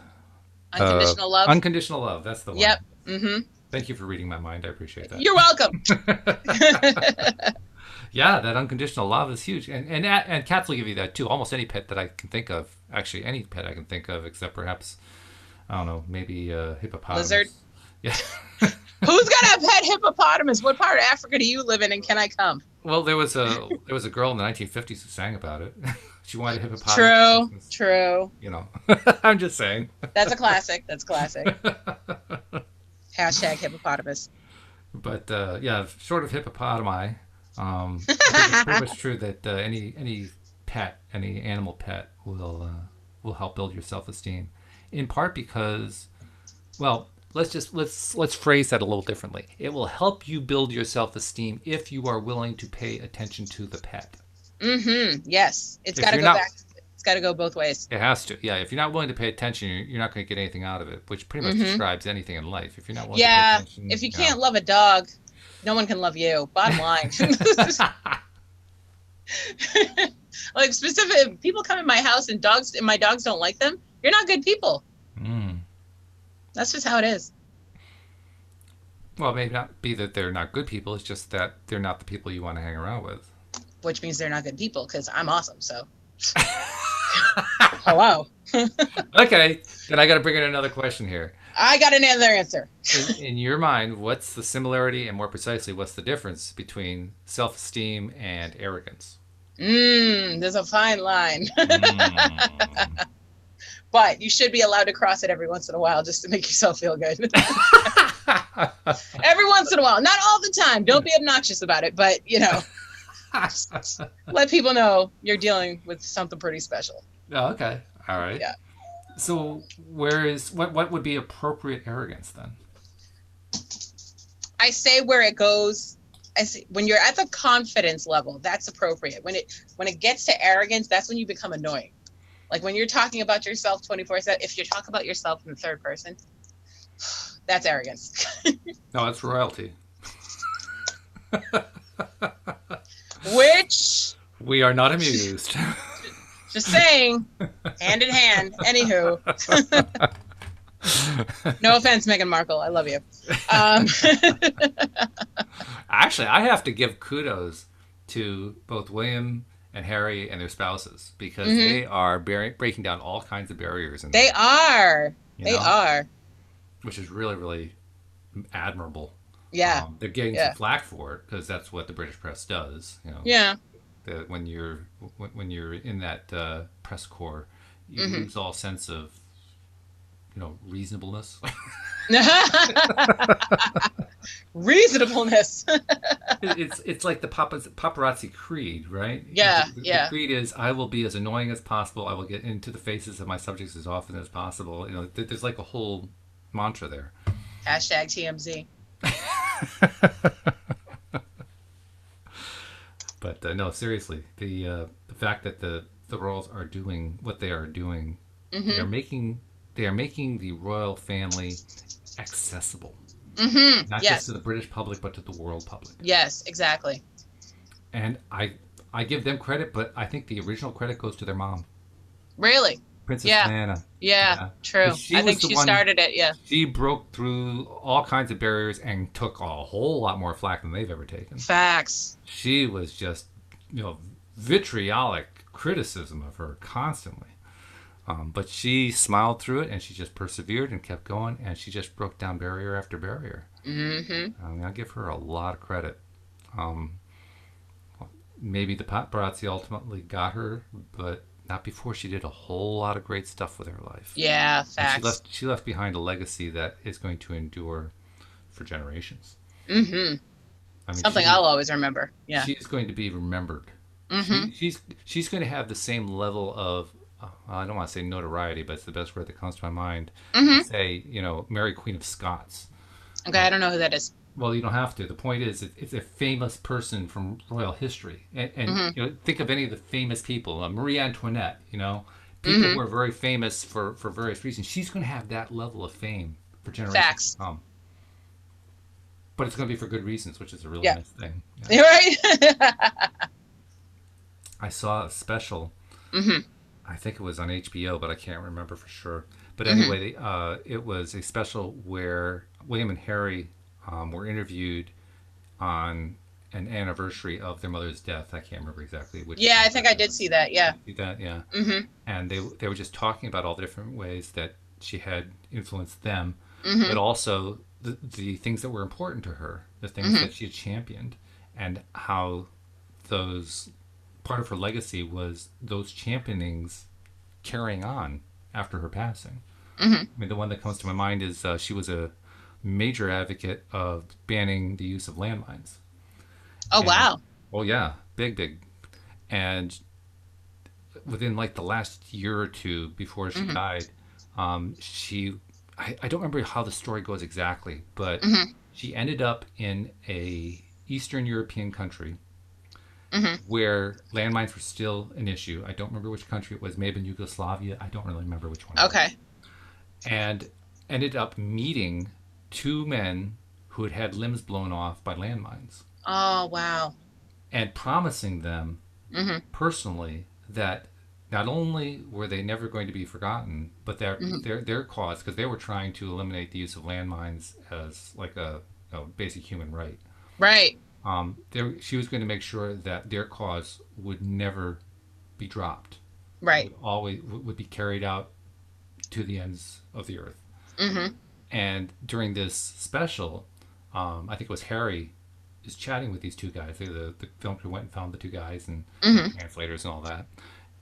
Unconditional love. Unconditional love. That's the one. Yep. hmm Thank you for reading my mind. I appreciate that. You're welcome. Yeah, that unconditional love is huge, and cats will give you that too. Almost any pet that I can think of, actually, any pet I can think of, except perhaps I don't know, maybe hippopotamus. Lizard. Yeah. Who's got a pet hippopotamus? What part of Africa do you live in, and can I come? Well, there was a girl in the 1950s who sang about it. She wanted a hippopotamus. True. For Christmas. True. You know, I'm just saying. That's a classic. That's classic. Hashtag hippopotamus. But yeah, short of hippopotami, I think it's pretty much true that any pet, any animal pet, will help build your self-esteem. In part because, well, let's phrase that a little differently. It will help you build your self-esteem if you are willing to pay attention to the pet. Yes, it's If got to you're go not, back. It's got to go both ways. it has to. Yeah, if you're not willing to pay attention, you're not going to get anything out of it, which pretty much describes anything in life. If you're not willing to pay Yeah, attention, if you can't love a dog, no one can love you. Bottom line. Like specific people come in my house and my dogs don't like them. You're not good people. Mm. That's just how it is. Well, it may not be that they're not good people. It's just that they're not the people you want to hang around with. Which means they're not good people because I'm awesome. So, hello. Okay, then I got to bring in another question here. I got another answer. In your mind, what's the similarity, and more precisely, what's the difference between self-esteem and arrogance? There's a fine line. Mm. But you should be allowed to cross it every once in a while just to make yourself feel good. Every once in a while. Not all the time. Don't be obnoxious about it. But, let people know you're dealing with something pretty special. Oh, okay. All right. Yeah. So what would be appropriate arrogance then? I say where it goes. I say when you're at the confidence level, that's appropriate. When it gets to arrogance, that's when you become annoying. Like when you're talking about yourself 24/7, if you talk about yourself in the third person, that's arrogance. No, it's royalty. Which, We are not amused. just saying, hand in hand. Anywho, no offense, Meghan Markle, I love you. Actually, I have to give kudos to both William and Harry and their spouses because they are breaking down all kinds of barriers. They are. You They know? are. Which is really, really admirable. Yeah. They're getting some flack for it because that's what the British press does. Yeah. When you're in that press corps, you lose all sense of reasonableness. Reasonableness. It's like the paparazzi creed, right? Yeah, The yeah. creed is I will be as annoying as possible. I will get into the faces of my subjects as often as possible. There's like a whole mantra there. Hashtag TMZ. But no, seriously, the fact that the royals are doing what they are doing, they are Mm-hmm. making they are making the royal family accessible, Mm-hmm. not just to Yes. the British public, but to the world public. Yes, exactly. And I give them credit, but I think the original credit goes to their mom, Really. Princess Yeah. Diana. Yeah. Yeah, because True. she I was think the she one. started it. Yeah. She broke through all kinds of barriers and took a whole lot more flack than they've ever taken. Facts. She was just, vitriolic criticism of her constantly. But she smiled through it and she just persevered and kept going and she just broke down barrier after barrier. Mm-hmm. I mean, I give her a lot of credit. Um, Maybe the paparazzi ultimately got her, but not before she did a whole lot of great stuff with her life. Yeah. And Facts. she left behind a legacy that is going to endure for generations. Mm-hmm. I mean, Something I'll always remember. Yeah. she's going to be remembered. Mm-hmm. She's going to have the same level of I don't want to say notoriety, but it's the best word that comes to my mind. Mm-hmm. Say, Mary Queen of Scots. Okay. I don't know who that is. Well, you don't have to. The point is, it's a famous person from royal history, and Mm-hmm. think of any of the famous people, Marie Antoinette. People Mm-hmm. who are very famous for various reasons. She's going to have that level of fame for generations to Facts. come. But it's going to be for good reasons, which is a really Yeah. nice thing. Yeah. You're right. I saw a special. Mm-hmm. I think it was on HBO, but I can't remember for sure. But Mm-hmm. anyway, it was a special where William and Harry were interviewed on an anniversary of their mother's death. I can't remember exactly which Yeah. I year think that I did was. see that. Did Yeah. you see that? Yeah. Mm-hmm. And they were just talking about all the different ways that she had influenced them, Mm-hmm. but also the things that were important to her, the things Mm-hmm. that she had championed, and how those part of her legacy was those championings carrying on after her passing. Mm-hmm. I mean, the one that comes to my mind is she was a major advocate of banning the use of landmines. Oh And, wow. oh, yeah, big, big. And within like the last year or two before she Mm-hmm. died, I don't remember how the story goes exactly, but Mm-hmm. she ended up in a Eastern European country Mm-hmm. where landmines were still an issue. I don't remember which country it was, maybe in Yugoslavia. I don't really remember which one it was. Okay. And ended up meeting two men who had had limbs blown off by landmines Oh wow. and promising them Mm-hmm. personally that not only were they never going to be forgotten, but Mm-hmm. their cause, because they were trying to eliminate the use of landmines as like a basic human right. Right. She was going to make sure that their cause would never be dropped, Right. would always would be carried out to the ends of the earth. Mm-hmm. And during this special, I think it was Harry is chatting with these two guys. The film crew went and found the two guys and Mm-hmm. translators and all that.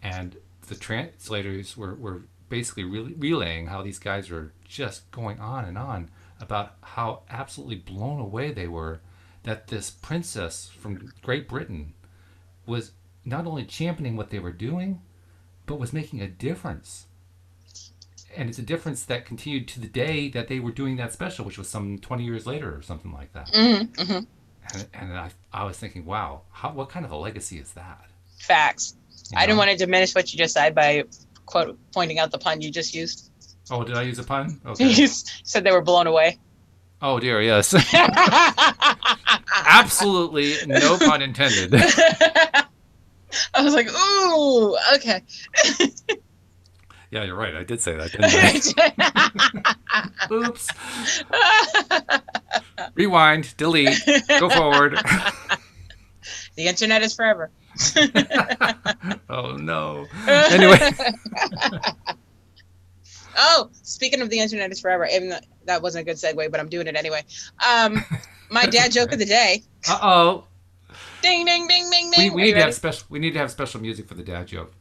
And the translators were basically relaying how these guys were just going on and on about how absolutely blown away they were that this princess from Great Britain was not only championing what they were doing, but was making a difference. And it's a difference that continued to the day that they were doing that special, which was some 20 years later or something like that. Mm-hmm. Mm-hmm. And I was thinking, wow, what kind of a legacy is that? Facts. You I didn't know? want to diminish what you just said by quote pointing out the pun you just used. Oh, did I use a pun? Okay. You said they were blown away. Oh, dear, yes. Absolutely no pun intended. I was like, ooh, okay. Yeah, you're right. I did say that, didn't I? Oops. Rewind, delete, go forward. The internet is forever. Oh, no. Anyway. Oh, speaking of the internet is forever, even though that wasn't a good segue, but I'm doing it anyway. My dad joke Okay. of the day. Uh-oh. Ding, ding, ding, ding, ding. We Are need you to have ready? we need to have special music for the dad joke.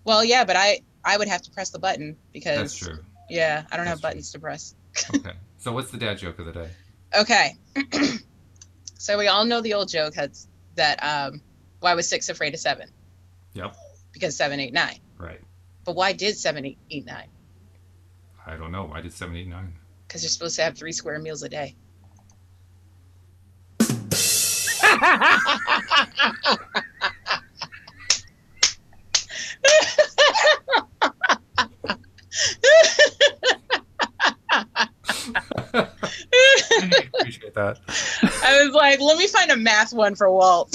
Well, yeah, but I would have to press the button That's because, true. yeah, I don't That's have true. buttons to press. Okay. So what's the dad joke of the day? Okay. So we all know the old joke has that why was 6 afraid of 7? Yep. Because 7, 8, 9. Right. But why did 7, 8, 9? I don't know. I did 7, 8, 9. Because you're supposed to have 3 square meals a day. I appreciate that. I was like, let me find a math one for Walt.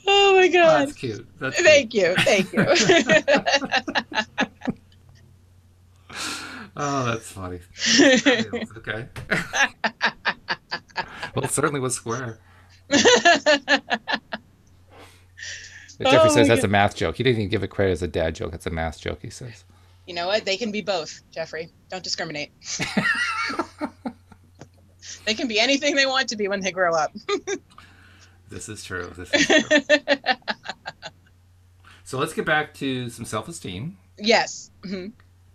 Oh my God. That's cute. That's Thank cute. you. Thank you. Oh, that's funny. Okay. Well, it certainly was square. Jeffrey Oh says my that's a God. math joke. He didn't even give it credit as a dad joke. It's a math joke, he says. You know what? They can be both, Jeffrey. Don't discriminate. They can be anything they want to be when they grow up. This is true. This is true. So let's get back to some self-esteem. Yes. Mm-hmm.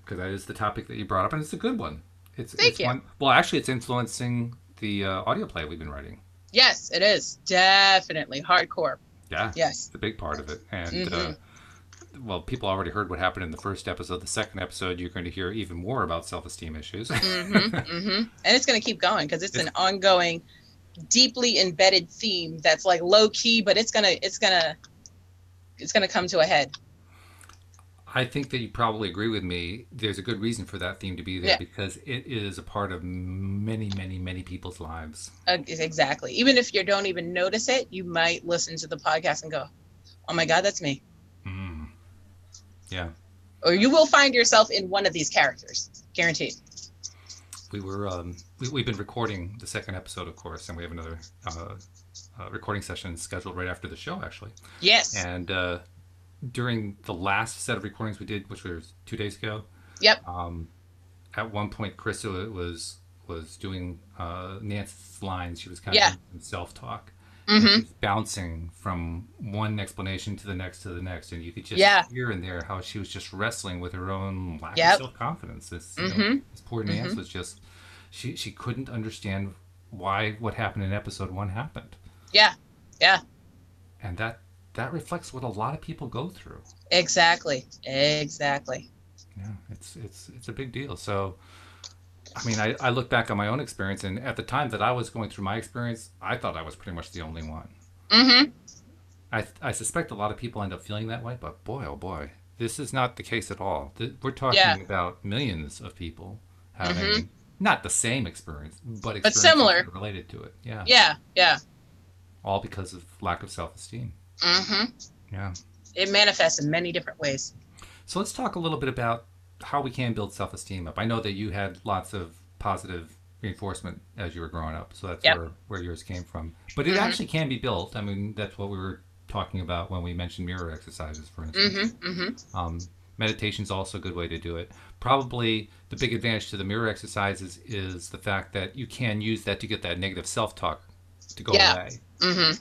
Because that is the topic that you brought up, and it's a good one. Thank you. One. Well, actually, it's influencing the audio play we've been writing. Yes, it is. Definitely. Hardcore. Yeah. Yes. It's a big part of it. And, Mm-hmm. well, people already heard what happened in the first episode. The second episode, you're going to hear even more about self-esteem issues. Mm-hmm. Mm-hmm. And it's going to keep going because it's an ongoing, deeply embedded theme that's like low key, but it's gonna come to a head. I think that you probably agree with me. There's a good reason for that theme to be there because it is a part of many, many, many people's lives. Exactly. Even if you don't even notice it, you might listen to the podcast and go, "Oh my God, that's me." Mm. Yeah. Or you will find yourself in one of these characters, guaranteed. We were we've been recording the second episode, of course, and we have another recording session scheduled right after the show, actually. Yes. And during the last set of recordings we did, which was 2 days ago. Yep. At one point, Krista was doing Nancy's lines. She was kind of doing self-talk. Mm-hmm. And she was bouncing from one explanation to the next, and you could just hear in there how she was just wrestling with her own lack of self-confidence. This poor Nance was just she couldn't understand why what happened in episode 1 happened. Yeah. Yeah. And that reflects what a lot of people go through. Exactly. Yeah, it's a big deal. So, I mean, I look back on my own experience, and at the time that I was going through my experience, I thought I was pretty much the only one. Mm-hmm. I suspect a lot of people end up feeling that way, but boy, oh boy, this is not the case at all. We're talking about millions of people having not the same experience, but similar related to it. Yeah. Yeah. Yeah. All because of lack of self-esteem. Mm-hmm. Yeah. It manifests in many different ways. So let's talk a little bit about how we can build self-esteem up. I know that you had lots of positive reinforcement as you were growing up, so that's where yours came from. But it actually can be built. I mean, that's what we were talking about when we mentioned mirror exercises, for instance. Meditation is also a good way to do it. Probably the big advantage to the mirror exercises is the fact that you can use that to get that negative self-talk to go away. Mm-hmm.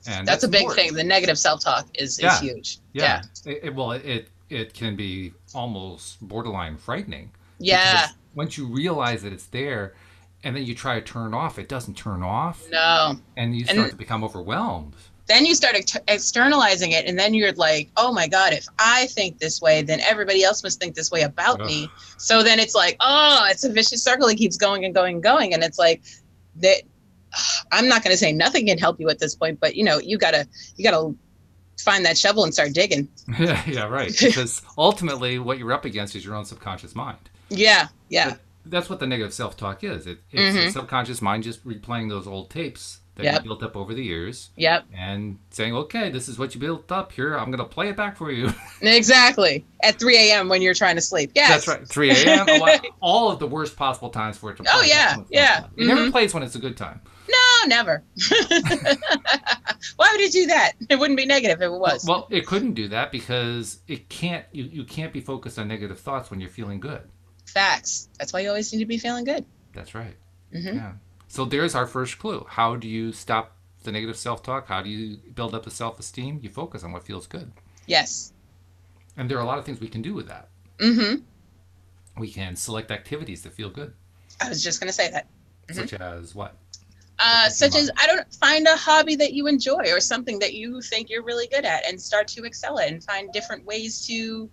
And that's a big thing. The negative self-talk is huge. Yeah. It can be almost borderline frightening. Yeah. Once you realize that it's there and then you try to turn it off, it doesn't turn off. No. And you start to become overwhelmed. Then you start externalizing it, and then you're like, oh my God, if I think this way, then everybody else must think this way about me. So then it's like, it's a vicious circle. It keeps going and going and going. And it's like that. I'm not going to say nothing can help you at this point, but you gotta find that shovel and start digging. Yeah, right. Because ultimately, what you're up against is your own subconscious mind. Yeah. But that's what the negative self-talk is. It's the subconscious mind just replaying those old tapes that you built up over the years. Yep. And saying, okay, this is what you built up here. I'm going to play it back for you. Exactly. At 3 a.m. when you're trying to sleep. Yes. That's right. 3 a.m. All of the worst possible times for it to play. Oh, yeah. Yeah. It never plays when it's a good time. No, never. Why would it do that? It wouldn't be negative if it was. Well, it couldn't do that because it can't. You can't be focused on negative thoughts when you're feeling good. Facts. That's why you always need to be feeling good. That's right. Mm-hmm. Yeah. So there's our first clue. How do you stop the negative self-talk? How do you build up the self-esteem? You focus on what feels good. Yes. And there are a lot of things we can do with that. Mm-hmm. We can select activities that feel good. I was just going to say that. Mm-hmm. Such as what? What comes to Such as, mind? I don't find a hobby that you enjoy or something that you think you're really good at and start to excel at and find different ways to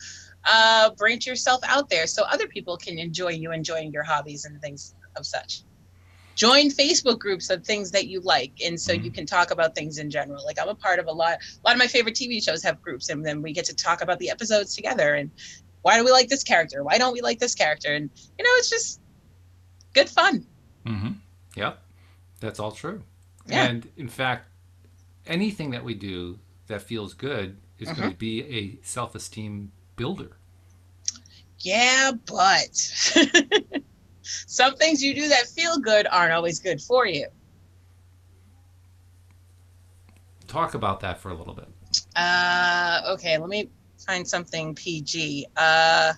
branch yourself out there so other people can enjoy you enjoying your hobbies and things of such. Join Facebook groups of things that you like, and so you Mm-hmm. can talk about things in general. Like I'm a part of a lot of my favorite TV shows have groups, and then we get to talk about the episodes together and why do we like this character? Why don't we like this character? And it's just good fun. Mm-hmm. Yep. That's all true. Yeah. And in fact, anything that we do that feels good is going Hmm. to be a self-esteem builder. Yeah, but some things you do that feel good aren't always good for you. Talk about that for a little bit. Okay, let me find something PG. Well,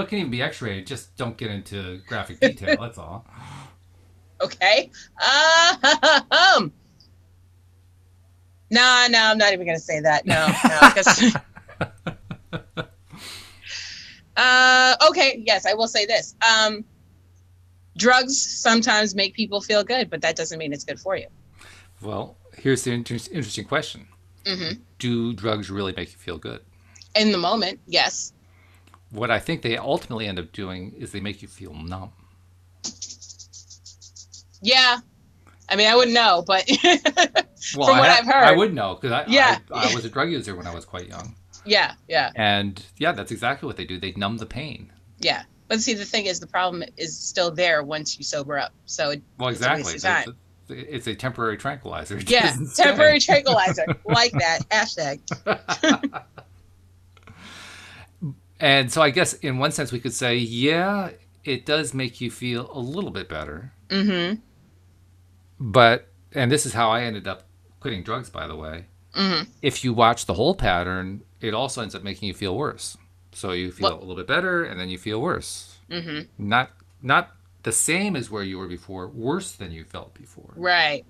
it can even be X-rated. Just don't get into graphic detail. That's all. Okay. No, I'm not even gonna say that. No, because okay, yes, I will say this. Drugs sometimes make people feel good, but that doesn't mean it's good for you. Well, here's the interesting question. Hmm. Do drugs really make you feel good? In the moment, yes. What I think they ultimately end up doing is they make you feel numb. Yeah. I mean, I wouldn't know, but Well, from what I've I heard, would know because yeah, I was a drug user when I was quite young. yeah. And yeah, that's exactly what they do. They numb the pain. Yeah. But see, the thing is, the problem is still there once you sober up. So Well, it's a waste exactly. of time. It's a temporary tranquilizer. It Yeah. doesn't stay. Temporary tranquilizer. Like that. Hashtag. And so I guess in one sense we could say, yeah, it does make you feel a little bit better. Mm-hmm. But, and this is how I ended up quitting drugs, by the way. Mm-hmm. If you watch the whole pattern, it also ends up making you feel worse. So you feel What? a little bit better and then you feel worse. Mm-hmm. Not the same as where you were before, worse than you felt before. Right.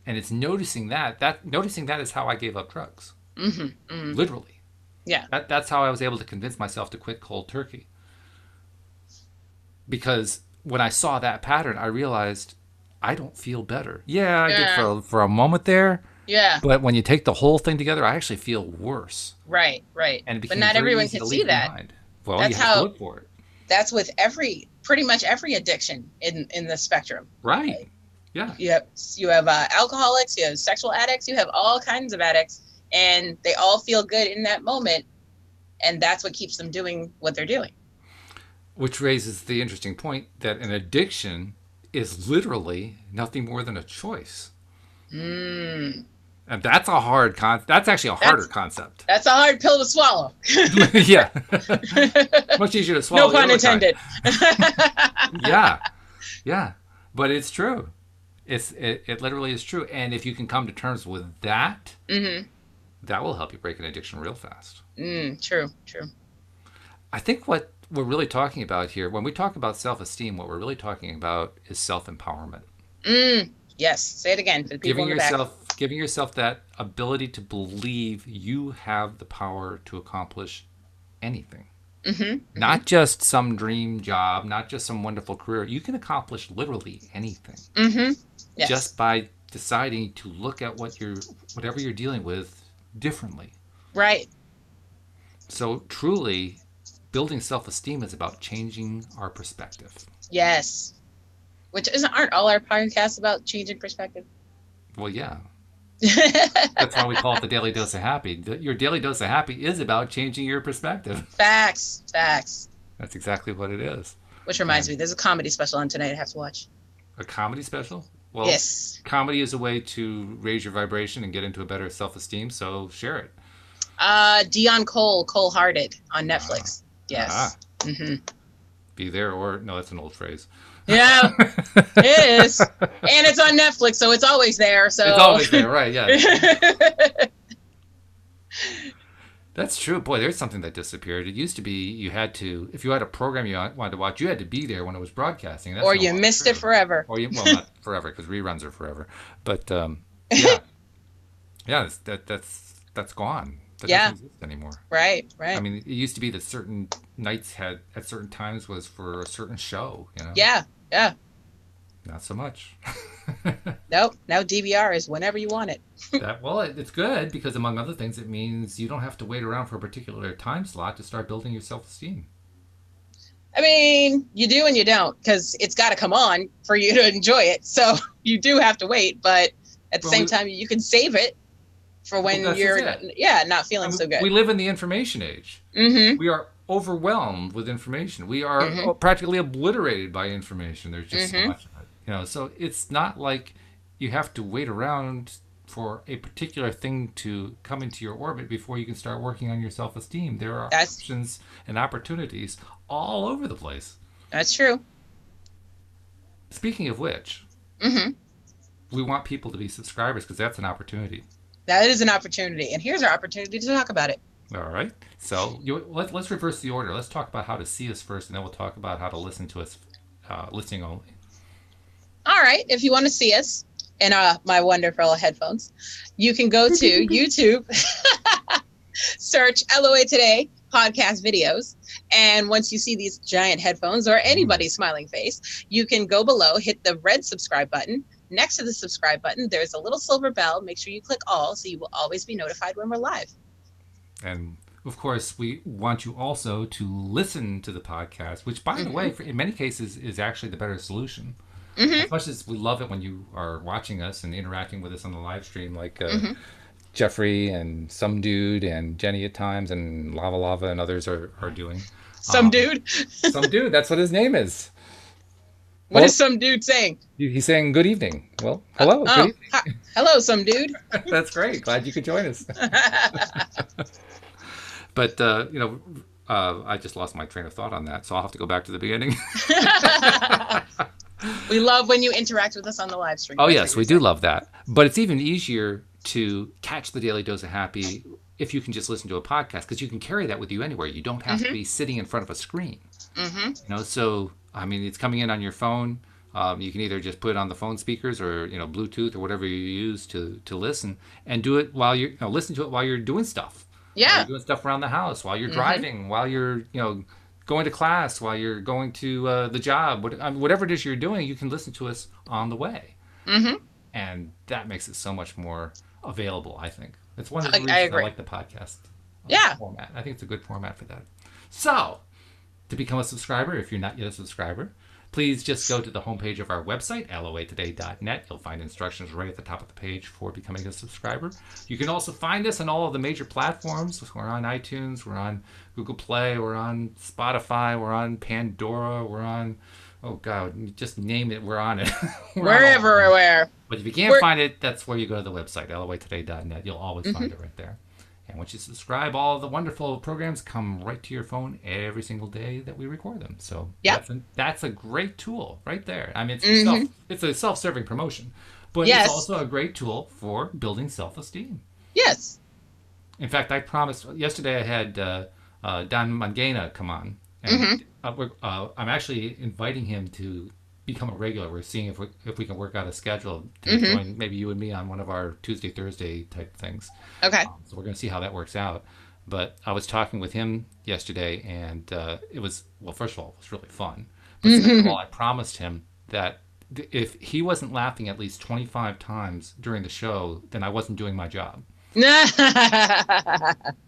And it's noticing that is how I gave up drugs. Mm-hmm. Mm-hmm. Literally. Yeah. That's how I was able to convince myself to quit cold turkey. Because when I saw that pattern, I realized I don't feel better. Yeah, I did Yeah. for a moment there, Yeah. but when you take the whole thing together, I actually feel worse. Right. And it But became not very everyone easy can to see leave that. behind. Well, you That's have to how. look for it. That's with pretty much every addiction in the spectrum. Right. Like, Yeah. you have alcoholics, you have sexual addicts, you have all kinds of addicts, and they all feel good in that moment, and that's what keeps them doing what they're doing. Which raises the interesting point that an addiction is literally nothing more than a choice. Mm. And that's a hard that's actually a harder That's concept. that's a hard pill to swallow. Yeah. Much easier to No swallow the pun other kind. intended. Yeah. Yeah. But it's true. It literally is true. And if you can come to terms with that, Mm-hmm. that will help you break an addiction real fast. True. I think what we're really talking about here, when we talk about self-esteem, what we're really talking about is self-empowerment. Yes. Say it again for the people in the back. Giving yourself that ability to believe you have the power to accomplish anything. Mm-hmm. Not just some dream job, not just some wonderful career. You can accomplish literally anything. Mm-hmm. Yes. Just by deciding to look at whatever you're dealing with differently. Right. So truly, building self-esteem is about changing our perspective. Yes. Which aren't all our podcasts about changing perspective? Well, yeah. That's why we call it the Daily Dose of Happy. Your Daily Dose of Happy is about changing your perspective. Facts. That's exactly what it is. Which reminds me, there's a comedy special on tonight I have to watch. A comedy special? Well, yes. Comedy is a way to raise your vibration and get into a better self-esteem, so share it. Dion Cold Hearted on Netflix. Yes. Mm-hmm. Be there or... No, that's an old phrase. Yeah, it is. And it's on Netflix, so it's always there. So it's always there, right, yeah. That's true. Boy, there's something that disappeared. It used to be you had to... If you had a program you wanted to watch, you had to be there when it was broadcasting. That's or you missed it forever. Or well, not forever, because reruns are forever. But, yeah. Yeah, that's gone. That doesn't Yeah. exist anymore. Right. I Right. mean, it used to be that certain nights had at certain times was for a certain show, you know. Yeah. Yeah. Not so much. Nope. Now DVR is whenever you want it. It's good because among other things, it means you don't have to wait around for a particular time slot to start building your self-esteem. I mean, you do and you don't, because it's got to come on for you to enjoy it. So you do have to wait, but at the Well, same time, you can save it for when this is you're, it. yeah, not I feeling mean, so good. we live in the information age. Mm-hmm. We are overwhelmed with information. We are Mm-hmm. practically obliterated by information. There's just so Mm-hmm. much of it, you know. So it's not like you have to wait around for a particular thing to come into your orbit before you can start working on your self-esteem. There are That's options and opportunities all over the place. that's true. Speaking of which, Mm-hmm. we want people to be subscribers because that's an opportunity. That is an opportunity, and here's our opportunity to talk about it. All right. So let's reverse the order. Let's talk about how to see us first, and then we'll talk about how to listen to us, listening only. All right, if you want to see us in my wonderful headphones, you can go to YouTube, search LOA Today podcast videos, and once you see these giant headphones or anybody's smiling face, you can go below, hit the red subscribe button. Next to the subscribe button, there's a little silver bell. Make sure you click all so you will always be notified when we're live. And of course, we want you also to listen to the podcast, which, by the way, in many cases is actually the better solution. As much as we love it when you are watching us and interacting with us on the live stream, like Jeffrey and Some Dude and Jenny at times and Lava Lava and others are doing. Some dude. Some Dude, that's what his name is. What is some dude saying? He's saying good evening. Well, hello, good evening. Hello, some dude. That's great. Glad you could join us. But, I just lost my train of thought on that, so I'll have to go back to the beginning. We love when you interact with us on the live stream. Oh, yes, we do love that. But it's even easier to catch the Daily Dose of Happy if you can just listen to a podcast, because you can carry that with you anywhere. You don't have to be sitting in front of a screen. So, I mean, it's coming in on your phone. You can either just put it on the phone speakers or, Bluetooth or whatever you use to listen, and do it while you're, listen to it while you're doing stuff. Yeah. While you're doing stuff around the house, while you're driving, while you're, going to class, while you're going to the job, whatever it is you're doing, you can listen to us on the way. And that makes it so much more available, I think. It's one of the reasons I like the podcast format. I think it's a good format for that. So, to become a subscriber, if you're not yet a subscriber, please just go to the homepage of our website, loatoday.net. You'll find instructions right at the top of the page for becoming a subscriber. You can also find us on all of the major platforms. We're on iTunes, we're on Google Play, we're on Spotify, we're on Pandora, we're on, oh God, just name it, we're on it. We're everywhere. But if you can't find it, that's where you go to the website, loatoday.net. You'll always find it right there. And once you subscribe, all the wonderful programs come right to your phone every single day that we record them. So that's a great tool right there. I mean, it's a self-serving promotion, but it's also a great tool for building self-esteem. Yes. In fact, I promised yesterday I had Don Mangena come on. And I'm actually inviting him to become a regular. We're seeing if we can work out a schedule to join maybe you and me on one of our Tuesday, Thursday type things. Okay. So we're going to see how that works out. But I was talking with him yesterday, and it was, well, first of all, it was really fun. But second of all, I promised him that if he wasn't laughing at least 25 times during the show, then I wasn't doing my job.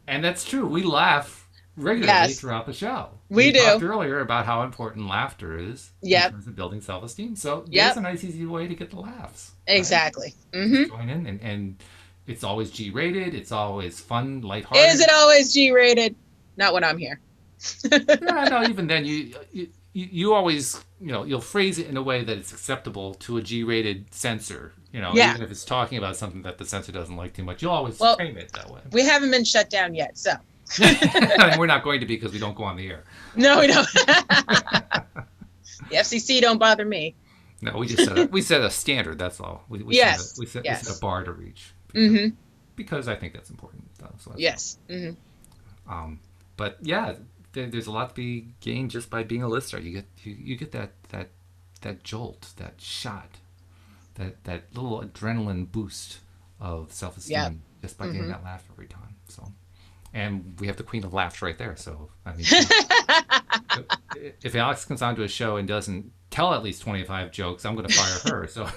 And that's true. We laugh regularly throughout the show. We talked earlier about how important laughter is in terms of building self-esteem. So there's a nice, easy way to get the laughs. Exactly. Right? Join in, and it's always G-rated. It's always fun, lighthearted. Is it always G-rated? Not when I'm here. No, even then, you always, you'll phrase it in a way that it's acceptable to a G-rated censor. Even if it's talking about something that the censor doesn't like too much, you'll always frame it that way. We haven't been shut down yet, so. And we're not going to be because we don't go on the air. No, we don't. The FCC don't bother me. No, we set a standard. That's all. We set a bar to reach. Because I think that's important. So yes. But yeah, there's a lot to be gained just by being a listener. You get that jolt, that shot, that little adrenaline boost of self-esteem just by getting that laugh every time. So. And we have the queen of laughs right there. So, I mean, if Alex comes onto a show and doesn't tell at least 25 jokes, I'm going to fire her. So,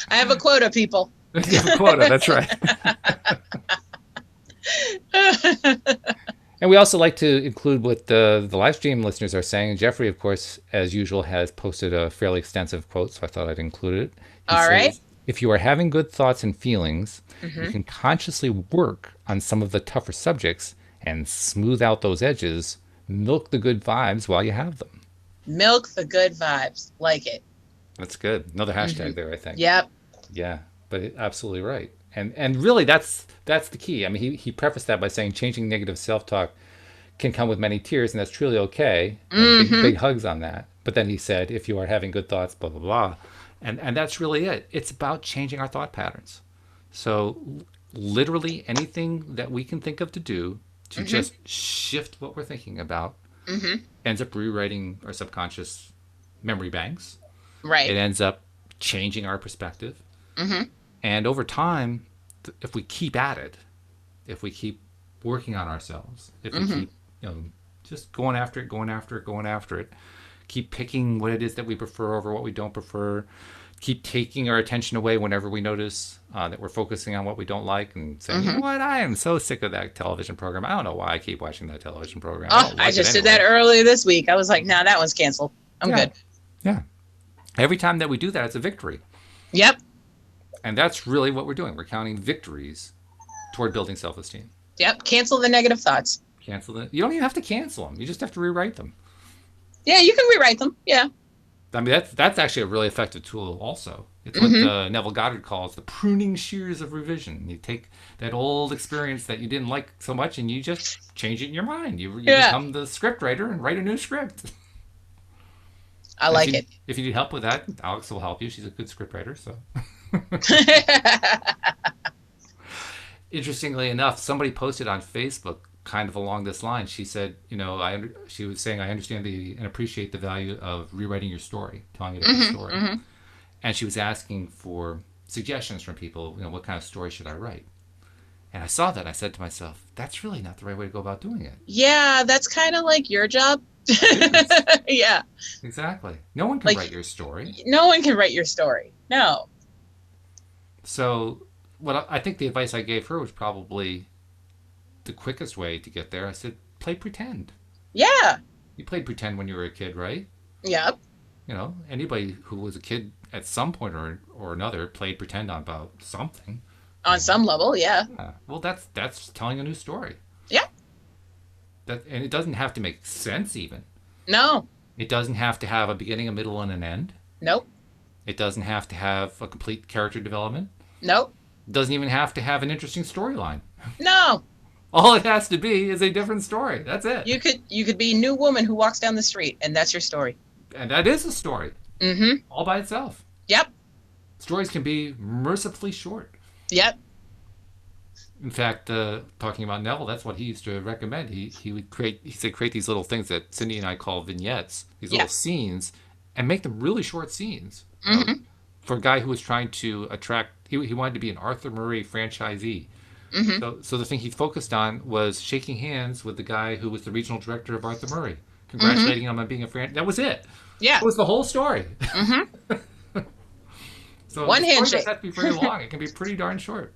I have a quota, people. you have a quota. That's right. And we also like to include what the live stream listeners are saying. Jeffrey, of course, as usual, has posted a fairly extensive quote, so I thought I'd include it. He All right. says, if you are having good thoughts and feelings, you can consciously work on some of the tougher subjects and smooth out those edges. Milk the good vibes while you have them. Milk the good vibes. Like it. That's good. Another hashtag there, I think. Yep. Yeah, but absolutely right. And really, that's the key. I mean, he prefaced that by saying changing negative self-talk can come with many tears, and that's truly okay. Big hugs on that. But then he said, if you are having good thoughts, blah, blah, blah. And that's really it. It's about changing our thought patterns. So literally anything that we can think of to do to just shift what we're thinking about ends up rewriting our subconscious memory banks. Right. It ends up changing our perspective. And over time, if we keep at it, if we keep working on ourselves, if we keep, just going after it, keep picking what it is that we prefer over what we don't prefer, keep taking our attention away whenever we notice that we're focusing on what we don't like and saying, you know what, I am so sick of that television program. I don't know why I keep watching that television program. I just did that earlier this week. I was like, nah, that one's canceled. I'm good. Yeah. Every time that we do that, it's a victory. Yep. And that's really what we're doing. We're counting victories toward building self-esteem. Yep. Cancel the negative thoughts. Cancel them. You don't even have to cancel them. You just have to rewrite them. Yeah, you can rewrite them. Yeah. I mean, that's actually a really effective tool also. It's what Neville Goddard calls the pruning shears of revision. You take that old experience that you didn't like so much and you just change it in your mind. You become the script writer and write a new script. I like it. If you need help with that, Alex will help you. She's a good script writer, so. Interestingly enough, somebody posted on Facebook kind of along this line. She said, she was saying, I understand and appreciate the value of rewriting your story, telling a different story. And she was asking for suggestions from people, what kind of story should I write? And I saw that and I said to myself, that's really not the right way to go about doing it. Yeah, that's kind of like your job. Yeah. Exactly. No one can write your story. No one can write your story. No. So what I think the advice I gave her was probably the quickest way to get there. I said, play pretend. Yeah. You played pretend when you were a kid, right? Yep. Anybody who was a kid at some point or another played pretend about something. On some level, yeah. Well, that's telling a new story. Yeah. And it doesn't have to make sense even. No. It doesn't have to have a beginning, a middle, and an end. Nope. It doesn't have to have a complete character development. Nope. It doesn't even have to have an interesting storyline. No. All it has to be is a different story. That's it. You could be a new woman who walks down the street, and that's your story. And that is a story. All by itself. Yep. Stories can be mercifully short. Yep. In fact, talking about Neville, that's what he used to recommend. He would create these little things that Cindy and I call vignettes, these little scenes, and make them really short scenes. For a guy who was trying to attract, he wanted to be an Arthur Murray franchisee. So the thing he focused on was shaking hands with the guy who was the regional director of Arthur Murray, congratulating him on being a franchise. That was it. Yeah. That was the whole story. So one handshake. It doesn't have to be very long. It can be pretty darn short.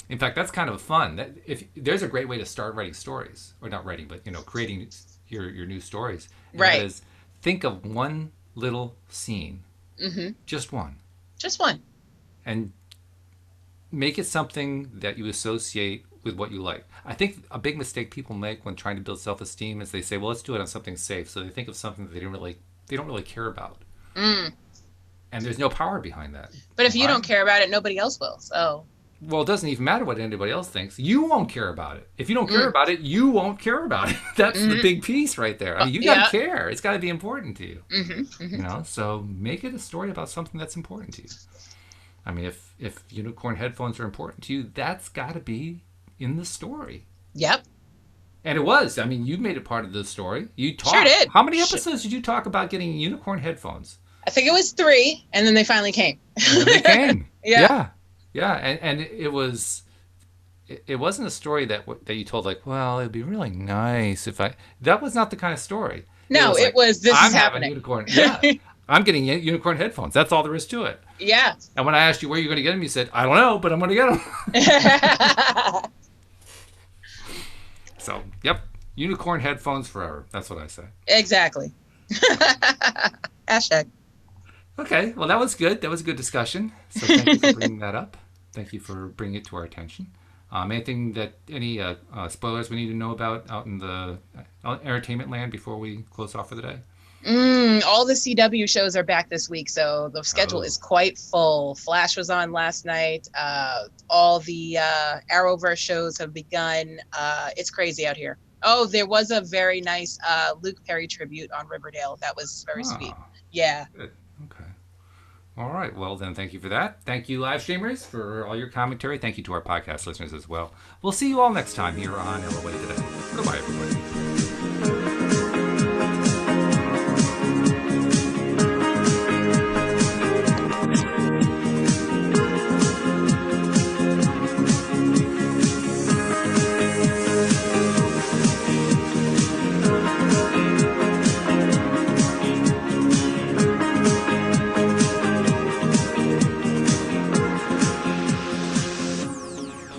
In fact, that's kind of fun. If there's a great way to start writing stories, or not writing, but creating your new stories. Right. That is, think of one little scene, just one, and make it something that you associate with what you like. I think a big mistake people make when trying to build self-esteem is they say, "Well, let's do it on something safe." So they think of something that they don't really care about, and there's no power behind that. But if you don't care about it, nobody else will. So. Well, it doesn't even matter what anybody else thinks. You won't care about it. If you don't care about it, you won't care about it. That's the big piece right there. I mean, you got to care. It's got to be important to you. So make it a story about something that's important to you. I mean, if unicorn headphones are important to you, that's got to be in the story. Yep. And it was. I mean, you made it part of the story. You talked. Sure did. How many episodes did you talk about getting unicorn headphones? I think it was 3, and then they finally came. And then they came. Yeah. Yeah, and it was it wasn't a story that you told like, well, it'd be really nice if I. That was not the kind of story. It No, was it like, was, this I'm is having happening. unicorn. Yeah, I'm getting unicorn headphones. That's all there is to it. Yeah. And when I asked you where you're going to get them, you said, I don't know, but I'm going to get them. So, yep, unicorn headphones forever. That's what I say. Exactly. Hashtag. Okay, well, that was good. That was a good discussion. So thank you for bringing that up. Thank you for bringing it to our attention. Any spoilers we need to know about out in the entertainment land before we close off for the day? All the CW shows are back this week, so the schedule is quite full. Flash was on last night. All the Arrowverse shows have begun. It's crazy out here. Oh, there was a very nice Luke Perry tribute on Riverdale. That was very sweet. Yeah. Good. Okay. All right. Well, then, thank you for that. Thank you, live streamers, for all your commentary. Thank you to our podcast listeners as well. We'll see you all next time here on LOA Today. Goodbye, everybody.